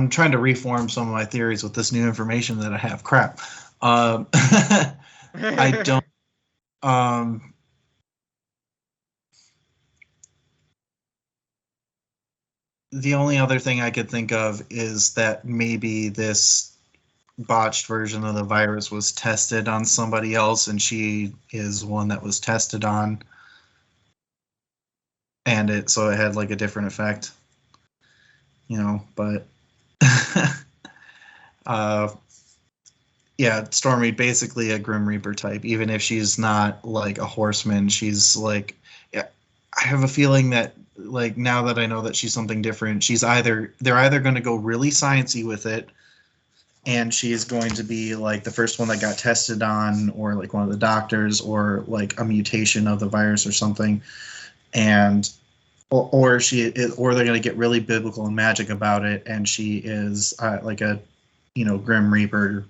trying to reform some of my theories with this new information that I have. Crap. I don't. The only other thing I could think of is that maybe this botched version of the virus was tested on somebody else, and she is one that was tested on, and it had like a different effect, but yeah, Stormy, basically a Grim Reaper type. Even if she's not like a horseman, she's like, I have a feeling that like now that I know that she's something different, they're either going to go really sciencey with it, and she is going to be like the first one that got tested on, or like one of the doctors, or like a mutation of the virus or something, and or they're going to get really biblical and magic about it, and she is like a Grim Reaper,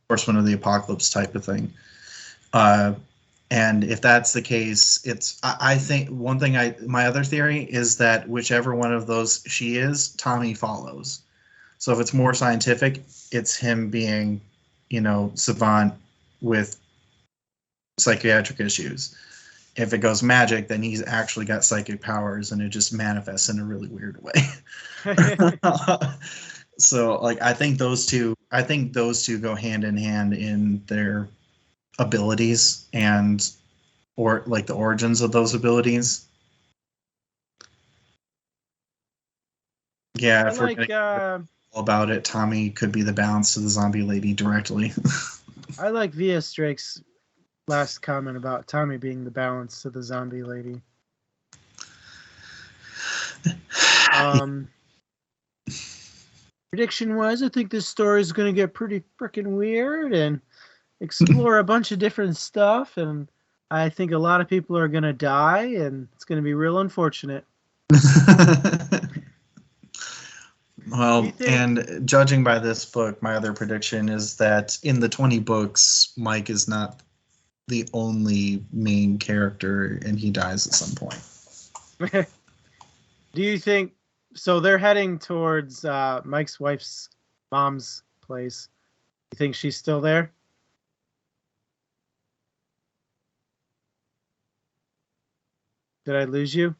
horseman of the apocalypse type of thing. And if that's the case, I think one thing my other theory is that whichever one of those she is, Tommy follows. So if it's more scientific, it's him being, savant with psychiatric issues. If it goes magic, then he's actually got psychic powers, and it just manifests in a really weird way. So, like, I think those two go hand in hand in their abilities or like the origins of those abilities. Yeah, if we're gonna about it, Tommy could be the balance to the zombie lady directly. I like Via Strake's last comment about Tommy being the balance to the zombie lady. Prediction-wise, I think this story is going to get pretty freaking weird and explore a bunch of different stuff. And I think a lot of people are going to die, and it's going to be real unfortunate. Well, and judging by this book, my other prediction is that in the 20 books, Mike is not the only main character, and he dies at some point. Do you think so? They're heading towards Mike's wife's mom's place. You think she's still there? Did I lose you?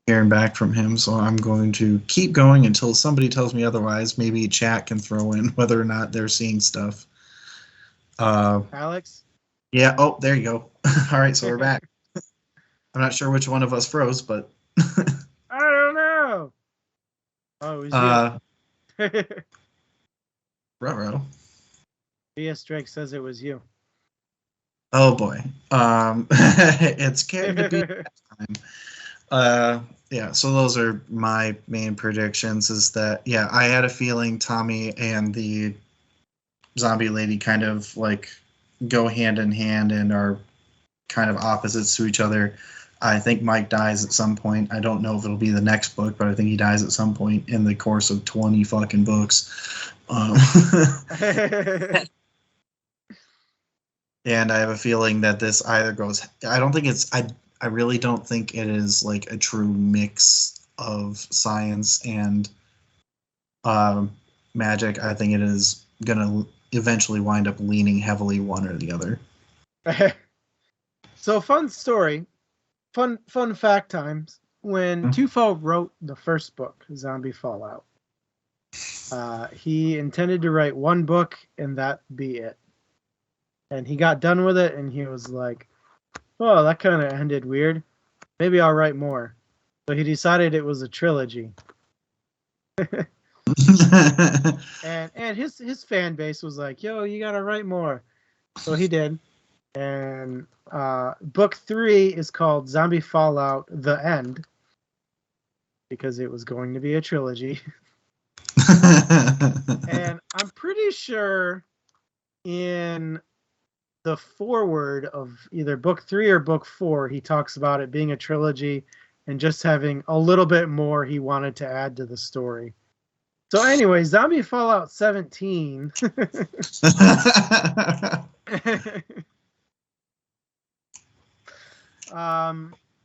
Hearing back from him, so I'm going to keep going until somebody tells me otherwise. Maybe chat can throw in whether or not they're seeing stuff. Alex? Yeah, oh, there you go. All right, so we're back. I'm not sure which one of us froze, but... I don't know. Oh, it was you. Ruh-roh. B.S. Drake says it was you. Oh, boy. It's getting to be that time. Yeah, so those are my main predictions, is that, yeah, I had a feeling Tommy and the zombie lady kind of, like, go hand in hand and are kind of opposites to each other. I think Mike dies at some point. I don't know if it'll be the next book, but I think he dies at some point in the course of 20 fucking books. And I have a feeling that this either goes... I don't think it's... I really don't think it is like a true mix of science and magic. I think it is going to eventually wind up leaning heavily one or the other. So, fun story. Fun fact times. When Tufo wrote the first book, Zombie Fallout, he intended to write one book and that be it. And he got done with it and he was like, oh, that kind of ended weird. Maybe I'll write more. So he decided it was a trilogy. and his fan base was like, yo, you gotta write more. So he did. And book 3 is called Zombie Fallout: The End, because it was going to be a trilogy. And I'm pretty sure in the foreword of either book 3 or book 4, he talks about it being a trilogy and just having a little bit more he wanted to add to the story. So anyway, Zombie Fallout 17.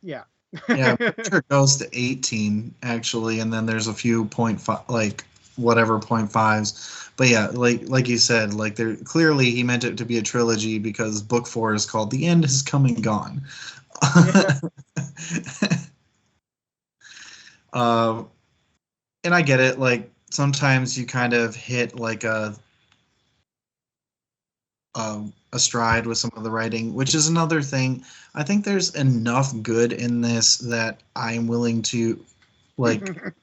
Yeah. Yeah, it goes to 18 actually, and then there's a few 0.5, like whatever 0.5s. But yeah, like you said, like there clearly he meant it to be a trilogy because book 4 is called The End Has Come and Gone. And I get it. Like sometimes you kind of hit like a stride with some of the writing, which is another thing. I think there's enough good in this that I'm willing to, like,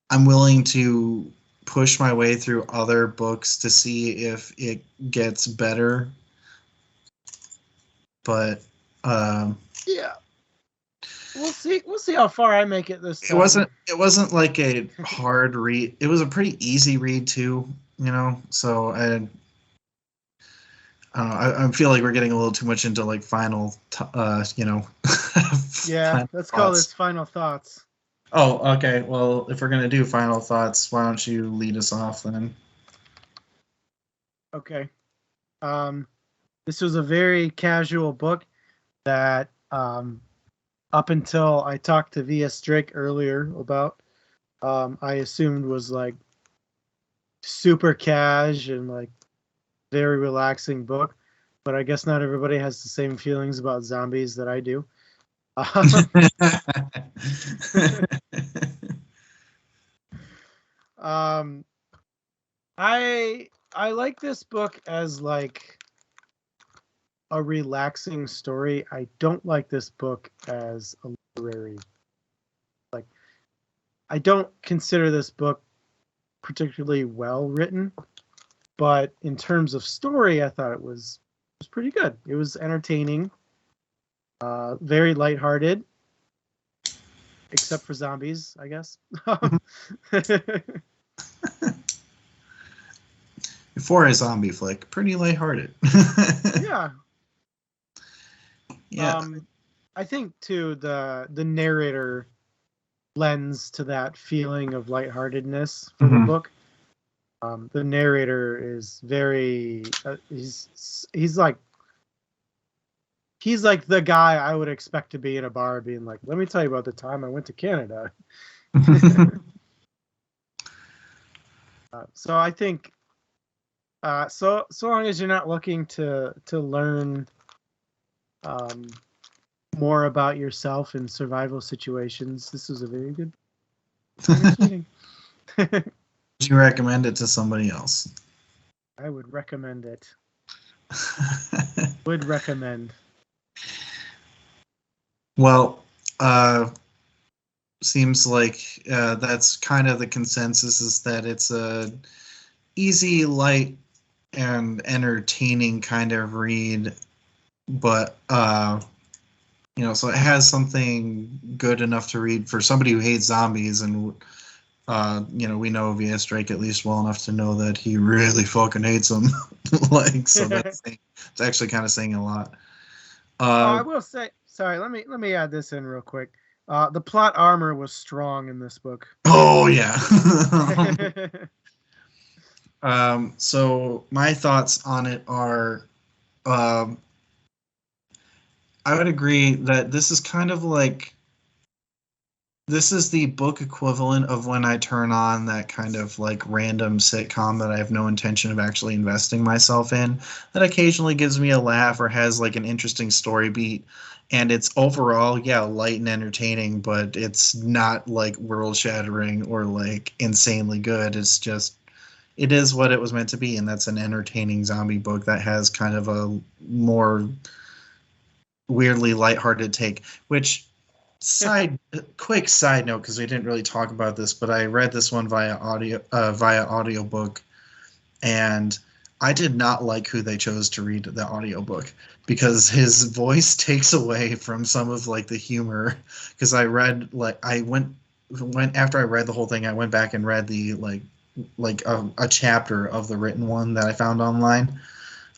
I'm willing to push my way through other books to see if it gets better. But yeah, we'll see how far I make it this time. It wasn't like a hard read. It was a pretty easy read too, you know. So I don't know. I feel like we're getting a little too much into like final, you know. Yeah, let's call this final thoughts. Oh, okay. Well, if we're gonna do final thoughts, why don't you lead us off then? Okay. This was a very casual book that, up until I talked to V.S. Drake earlier about, I assumed was like super cash and like very relaxing book, but I guess not everybody has the same feelings about zombies that I do. I like this book as like a relaxing story. I don't like this book as a literary. Like, I don't consider this book particularly well written, but in terms of story, I thought it was pretty good. It was entertaining, very lighthearted, except for zombies, I guess. For a zombie flick, pretty lighthearted. Yeah. Yeah. I think too the narrator lends to that feeling of lightheartedness for the book. The narrator is very he's like the guy I would expect to be in a bar being like, let me tell you about the time I went to Canada. So I think so long as you're not looking to learn more about yourself in survival situations, this is a very good entertaining. Would you recommend it to somebody else? I would recommend it. Would recommend. Well, seems like that's kind of the consensus, is that it's a easy, light, and entertaining kind of read, but so it has something good enough to read for somebody who hates zombies, and we know V.S. Drake at least well enough to know that he really fucking hates them. So it's actually kind of saying a lot. I will say, sorry, let me add this in real quick. The plot armor was strong in this book. Oh yeah. So my thoughts on it are, I would agree that this is kind of like, this is the book equivalent of when I turn on that kind of like random sitcom that I have no intention of actually investing myself in, that occasionally gives me a laugh or has like an interesting story beat. And it's overall, light and entertaining, but it's not like world shattering or like insanely good. It's just, it is what it was meant to be. And that's an entertaining zombie book that has kind of a more weirdly lighthearted take, which quick side note, because we didn't really talk about this, but I read this one via audiobook, and I did not like who they chose to read the audiobook, because his voice takes away from some of like the humor. Because I read, like, I went after I read the whole thing, I went back and read the a chapter of the written one that I found online,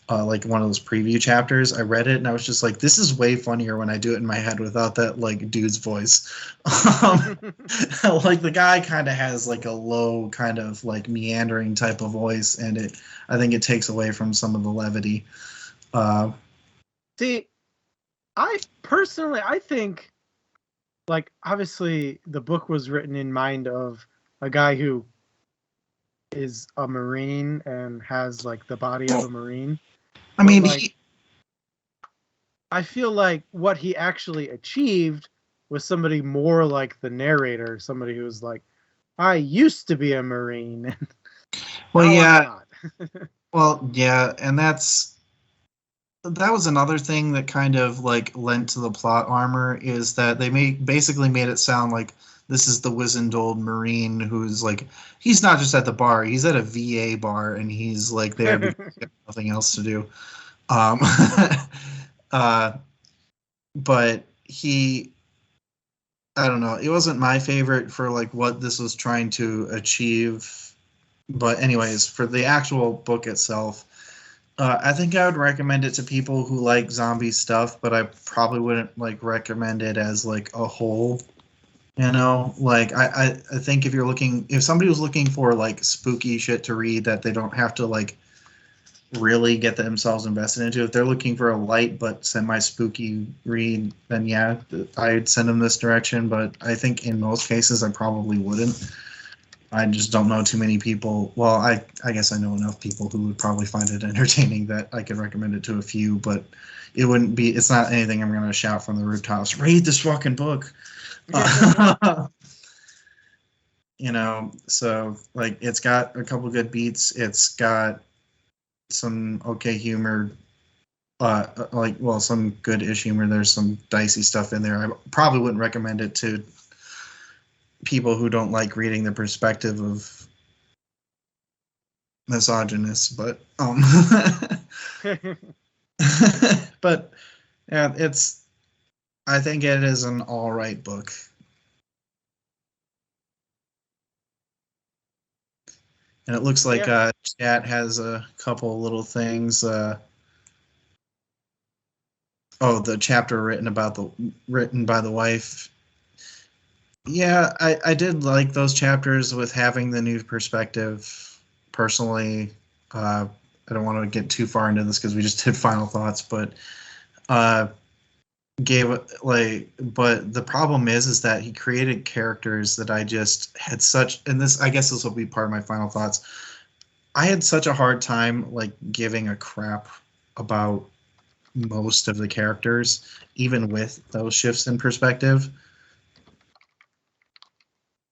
like one of those preview chapters. I read it and I was just like, this is way funnier when I do it in my head without that like dude's voice. Like the guy kind of has like a low kind of like meandering type of voice, and I think it takes away from some of the levity. See, I personally, I think, like, obviously the book was written in mind of a guy who is a Marine and has like the body of a Marine. I mean, like, I feel like what he actually achieved was somebody more like the narrator, somebody who was like, I used to be a Marine. Well, yeah. Well, yeah, and that was another thing that kind of like lent to the plot armor, is that they basically made it sound like this is the wizened old Marine who's like, he's not just at the bar, he's at a VA bar, and he's like there because he has nothing else to do. But I don't know, it wasn't my favorite for like what this was trying to achieve. But anyways, for the actual book itself, I think I would recommend it to people who like zombie stuff, but I probably wouldn't like recommend it as like a whole. Like I think if somebody was looking for like spooky shit to read that they don't have to like really get themselves invested into, if they're looking for a light but semi-spooky read, then yeah, I'd send them this direction. But I think in most cases I probably wouldn't. I just don't know too many people. Well, I guess I know enough people who would probably find it entertaining that I could recommend it to a few, but it's not anything I'm going to shout from the rooftops, read this fucking book. So like, it's got a couple good beats. It's got some okay humor, some good-ish humor. There's some dicey stuff in there. I probably wouldn't recommend it to people who don't like reading the perspective of misogynists, but but yeah, I think it is an all right book. And it looks like chat has a couple little things. Oh, the chapter written by the wife. Yeah, I did like those chapters with having the new perspective. Personally, I don't want to get too far into this because we just did final thoughts, but uh, but the problem is that he created characters that I just had such, and this, I guess this will be part of my final thoughts. I had such a hard time like giving a crap about most of the characters, even with those shifts in perspective.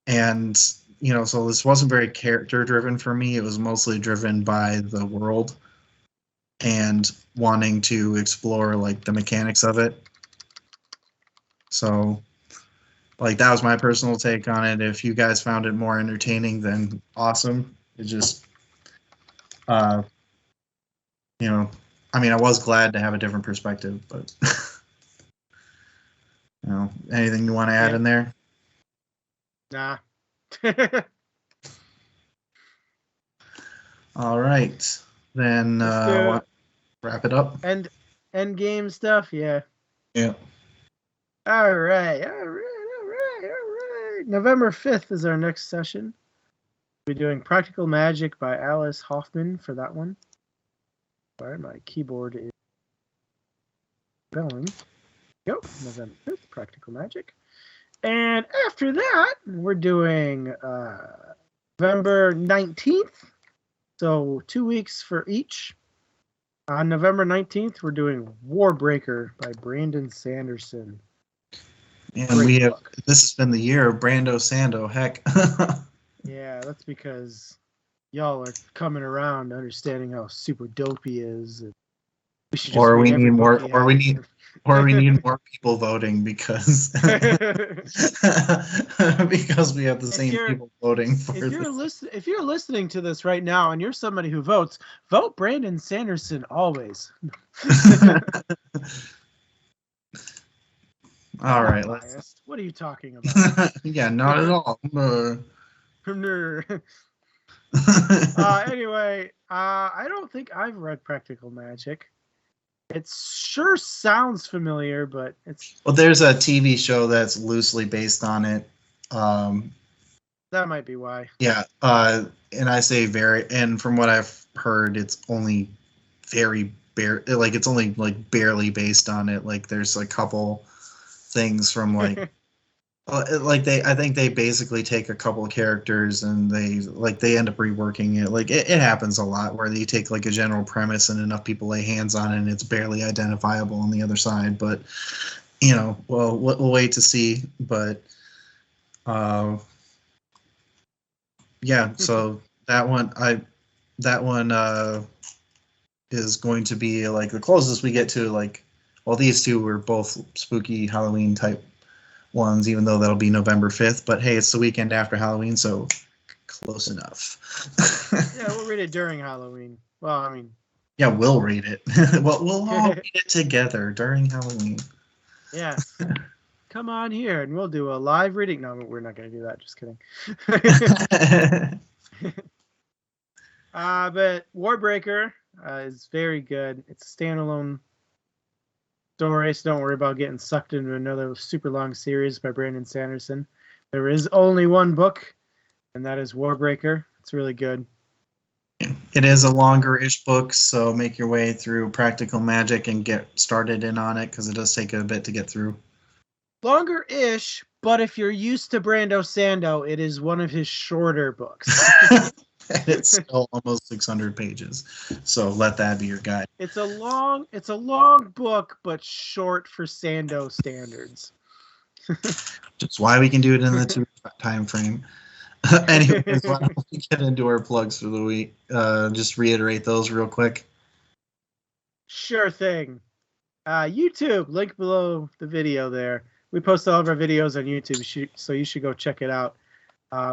And so this wasn't very character driven for me. It was mostly driven by the world and wanting to explore like the mechanics of it. So like that was my personal take on it. If you guys found it more entertaining, then awesome. It just uh I mean, I was glad to have a different perspective, but anything you want to add Yeah. in there? Nah. All right, then Let's do wrap it up. end game stuff. Yeah. Yeah. All right. November 5th is our next session. We'll be doing Practical Magic by Alice Hoffman for that one. Sorry, my keyboard is going. Go. November 5th, Practical Magic. And after that, we're doing November 19th. So 2 weeks for each. On November 19th, we're doing Warbreaker by Brandon Sanderson. And Great book. This has been the year of Brando Sando. Heck. Yeah, that's because y'all are coming around understanding how super dope he is. We need more people voting because because we have the same people voting for this. If you're listening to this right now and you're somebody who votes, vote Brandon Sanderson always. All right. What are you talking about? Yeah, not at all. Anyway, I don't think I've read Practical Magic. It sure sounds familiar, but it's... Well, there's a TV show that's loosely based on it. That might be why. Yeah, and I say and from what I've heard, it's only it's only like barely based on it. Like there's a couple things from like I think they basically take a couple of characters and they end up reworking it. Like it happens a lot where you take like a general premise and enough people lay hands on it and it's barely identifiable on the other side. But we'll wait to see. But yeah, so that one is going to be like the closest we get to like, well, these two were both spooky Halloween type ones, even though that'll be November 5th. But hey, it's the weekend after Halloween, so close enough. Yeah, we'll read it during Halloween. Well, I mean... Yeah, we'll read it. Well, we'll all read it together during Halloween. Yeah. Come on here, and we'll do a live reading. No, we're not going to do that. Just kidding. But Warbreaker is very good. It's a standalone story, so don't worry about getting sucked into another super long series by Brandon Sanderson. There is only one book, and that is Warbreaker. It's really good. It is a longer-ish book, so make your way through Practical Magic and get started in on it, because it does take a bit to get through. Longer-ish, but if you're used to Brando Sando, it is one of his shorter books. It's still almost 600 pages, so let that be your guide. It's a long book, but short for Sando standards. That's why we can do it in the 2 time frame. Anyways, why don't we get into our plugs for the week? Just reiterate those real quick. Sure thing. YouTube, link below the video there. We post all of our videos on YouTube, so you should go check it out.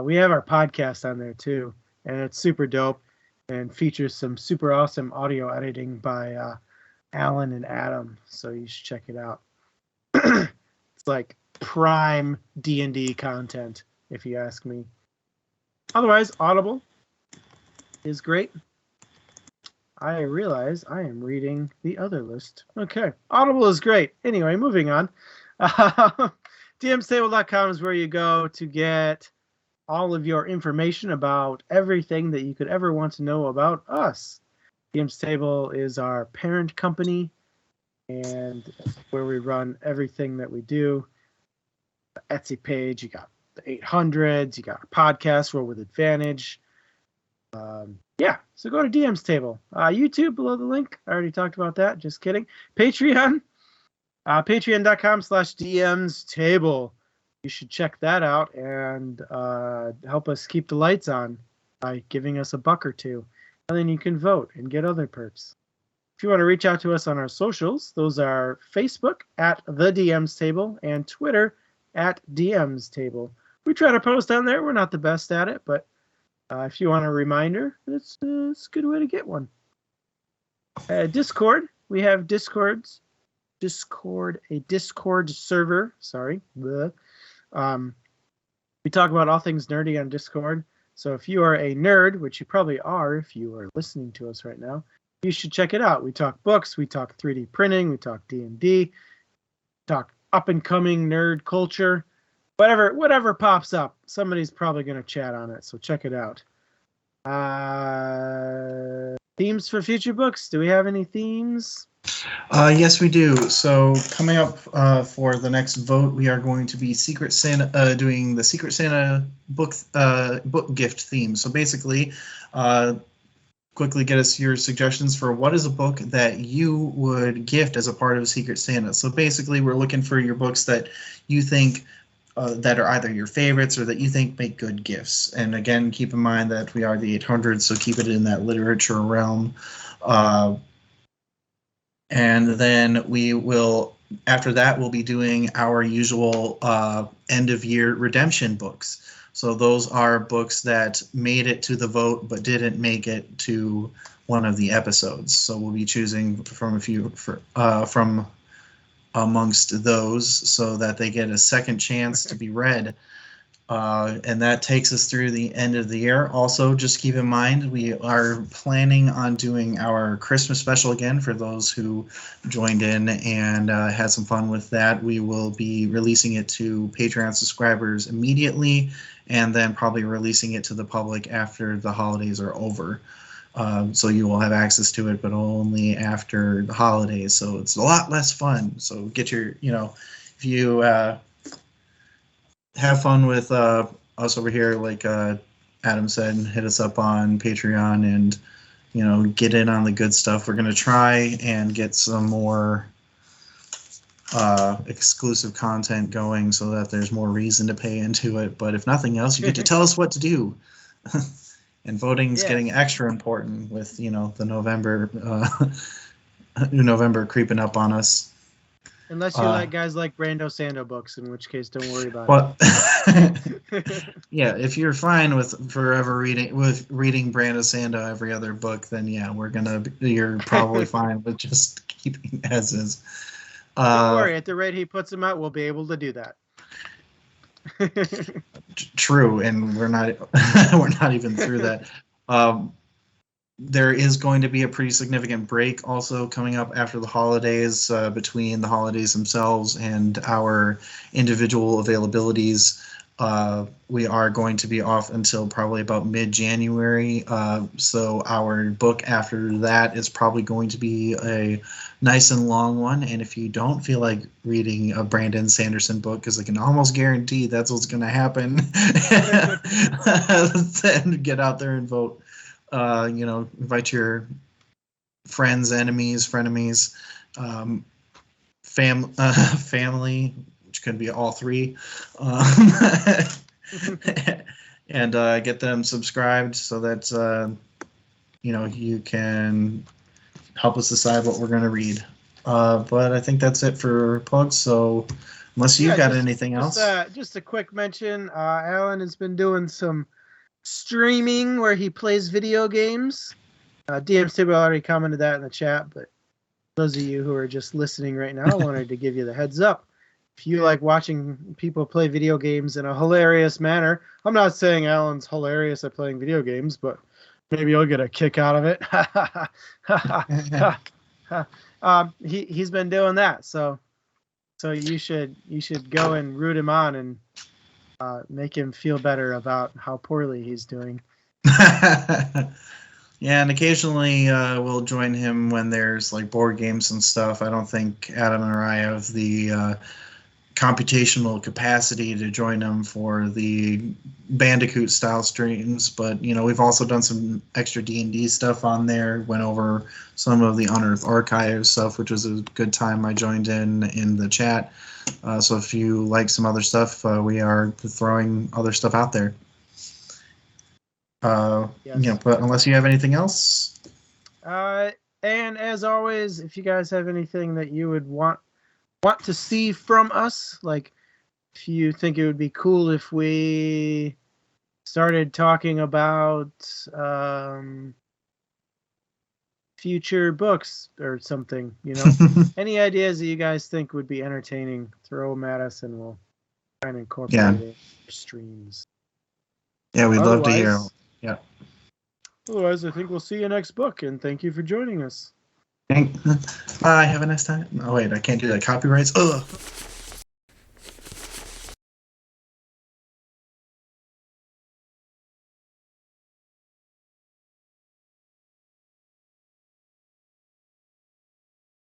We have our podcast on there too, and it's super dope and features some super awesome audio editing by Alan and Adam, so you should check it out. It's like prime D&D content, if you ask me. Otherwise, Audible is great. I realize I am reading the other list. Okay. Audible is great. Anyway, moving on. DMstable.com is where you go to get all of your information about everything that you could ever want to know about us. DMstable is our parent company and where we run everything that we do. The Etsy page, you got the 800s, you got a podcast, Roll with Advantage. Yeah, so go to DM's Table. YouTube below the link. I already talked about that. Just kidding. Patreon. Patreon.com/DM's Table. You should check that out and help us keep the lights on by giving us $1 or $2. And then you can vote and get other perks. If you want to reach out to us on our socials, those are Facebook at The DM's Table and Twitter at DM's Table. We try to post on there. We're not the best at it, but if you want a reminder, it's a good way to get one. Discord. We have a Discord server. Sorry. We talk about all things nerdy on Discord. So if you are a nerd, which you probably are if you are listening to us right now, you should check it out. We talk books. We talk 3D printing. We talk D&D. Talk up-and-coming nerd culture. Whatever pops up, somebody's probably going to chat on it, so check it out. Themes for future books. Do we have any themes? Yes, we do. So coming up for the next vote, we are going to be Secret Santa, doing the Secret Santa book gift theme. So basically, quickly get us your suggestions for what is a book that you would gift as a part of Secret Santa. So basically, we're looking for your books that you think that are either your favorites or that you think make good gifts. And again, keep in mind that we are the 800s, so keep it in that literature realm. And then we will, after that, we'll be doing our usual end-of-year redemption books. So those are books that made it to the vote but didn't make it to one of the episodes. So we'll be choosing from a few from amongst those so that they get a second chance to be read. And that takes us through the end of the year. Also, just keep in mind, we are planning on doing our Christmas special again for those who joined in and had some fun with that. We will be releasing it to Patreon subscribers immediately and then probably releasing it to the public after the holidays are over. So you will have access to it, but only after the holidays. So it's a lot less fun. So get your, if you have fun with us over here, like Adam said, hit us up on Patreon and, get in on the good stuff. We're going to try and get some more exclusive content going so that there's more reason to pay into it. But if nothing else, you get to tell us what to do. And voting's getting extra important with, the November creeping up on us. Unless you like guys like Brando Sando books, in which case don't worry about it. Yeah, if you're fine with reading Brando Sando every other book, then yeah, you're probably fine with just keeping as is. Don't worry, at the rate he puts them out, we'll be able to do that. True, and we're not even through that. There is going to be a pretty significant break also coming up after the holidays, between the holidays themselves and our individual availabilities. We are going to be off until probably about mid-January. So our book after that is probably going to be a nice and long one. And if you don't feel like reading a Brandon Sanderson book, because I can almost guarantee that's what's going to happen, then get out there and vote. Invite your friends, enemies, frenemies, family, which could be all three, and get them subscribed so that you can help us decide what we're going to read. But I think that's it for plugs. So unless you got anything else, just a quick mention. Alan has been doing some streaming where he plays video games. DM's Table already commented that in the chat, but those of you who are just listening right now, I wanted to give you the heads up. If you like watching people play video games in a hilarious manner, I'm not saying Alan's hilarious at playing video games, but Maybe you'll get a kick out of it. He's been doing that, so you should go and root him on and make him feel better about how poorly he's doing. Yeah, and occasionally we'll join him when there's like board games and stuff. I don't think Adam or I have the computational capacity to join him for the Bandicoot style streams, but we've also done some extra D&D stuff on there. Went over some of the Unearthed Archive stuff, which was a good time. I joined in the chat. So if you like some other stuff, we are throwing other stuff out there. Yes. But unless you have anything else. And as always, if you guys have anything that you would want to see from us, like if you think it would be cool if we started talking about future books or something, any ideas that you guys think would be entertaining, throw them at us and we'll try and incorporate it in streams. Yeah, we'd love to hear. Yeah. Otherwise, I think we'll see you next book, and thank you for joining us. Bye. Have a nice time. Oh, wait, I can't do that. Copyrights. Ugh.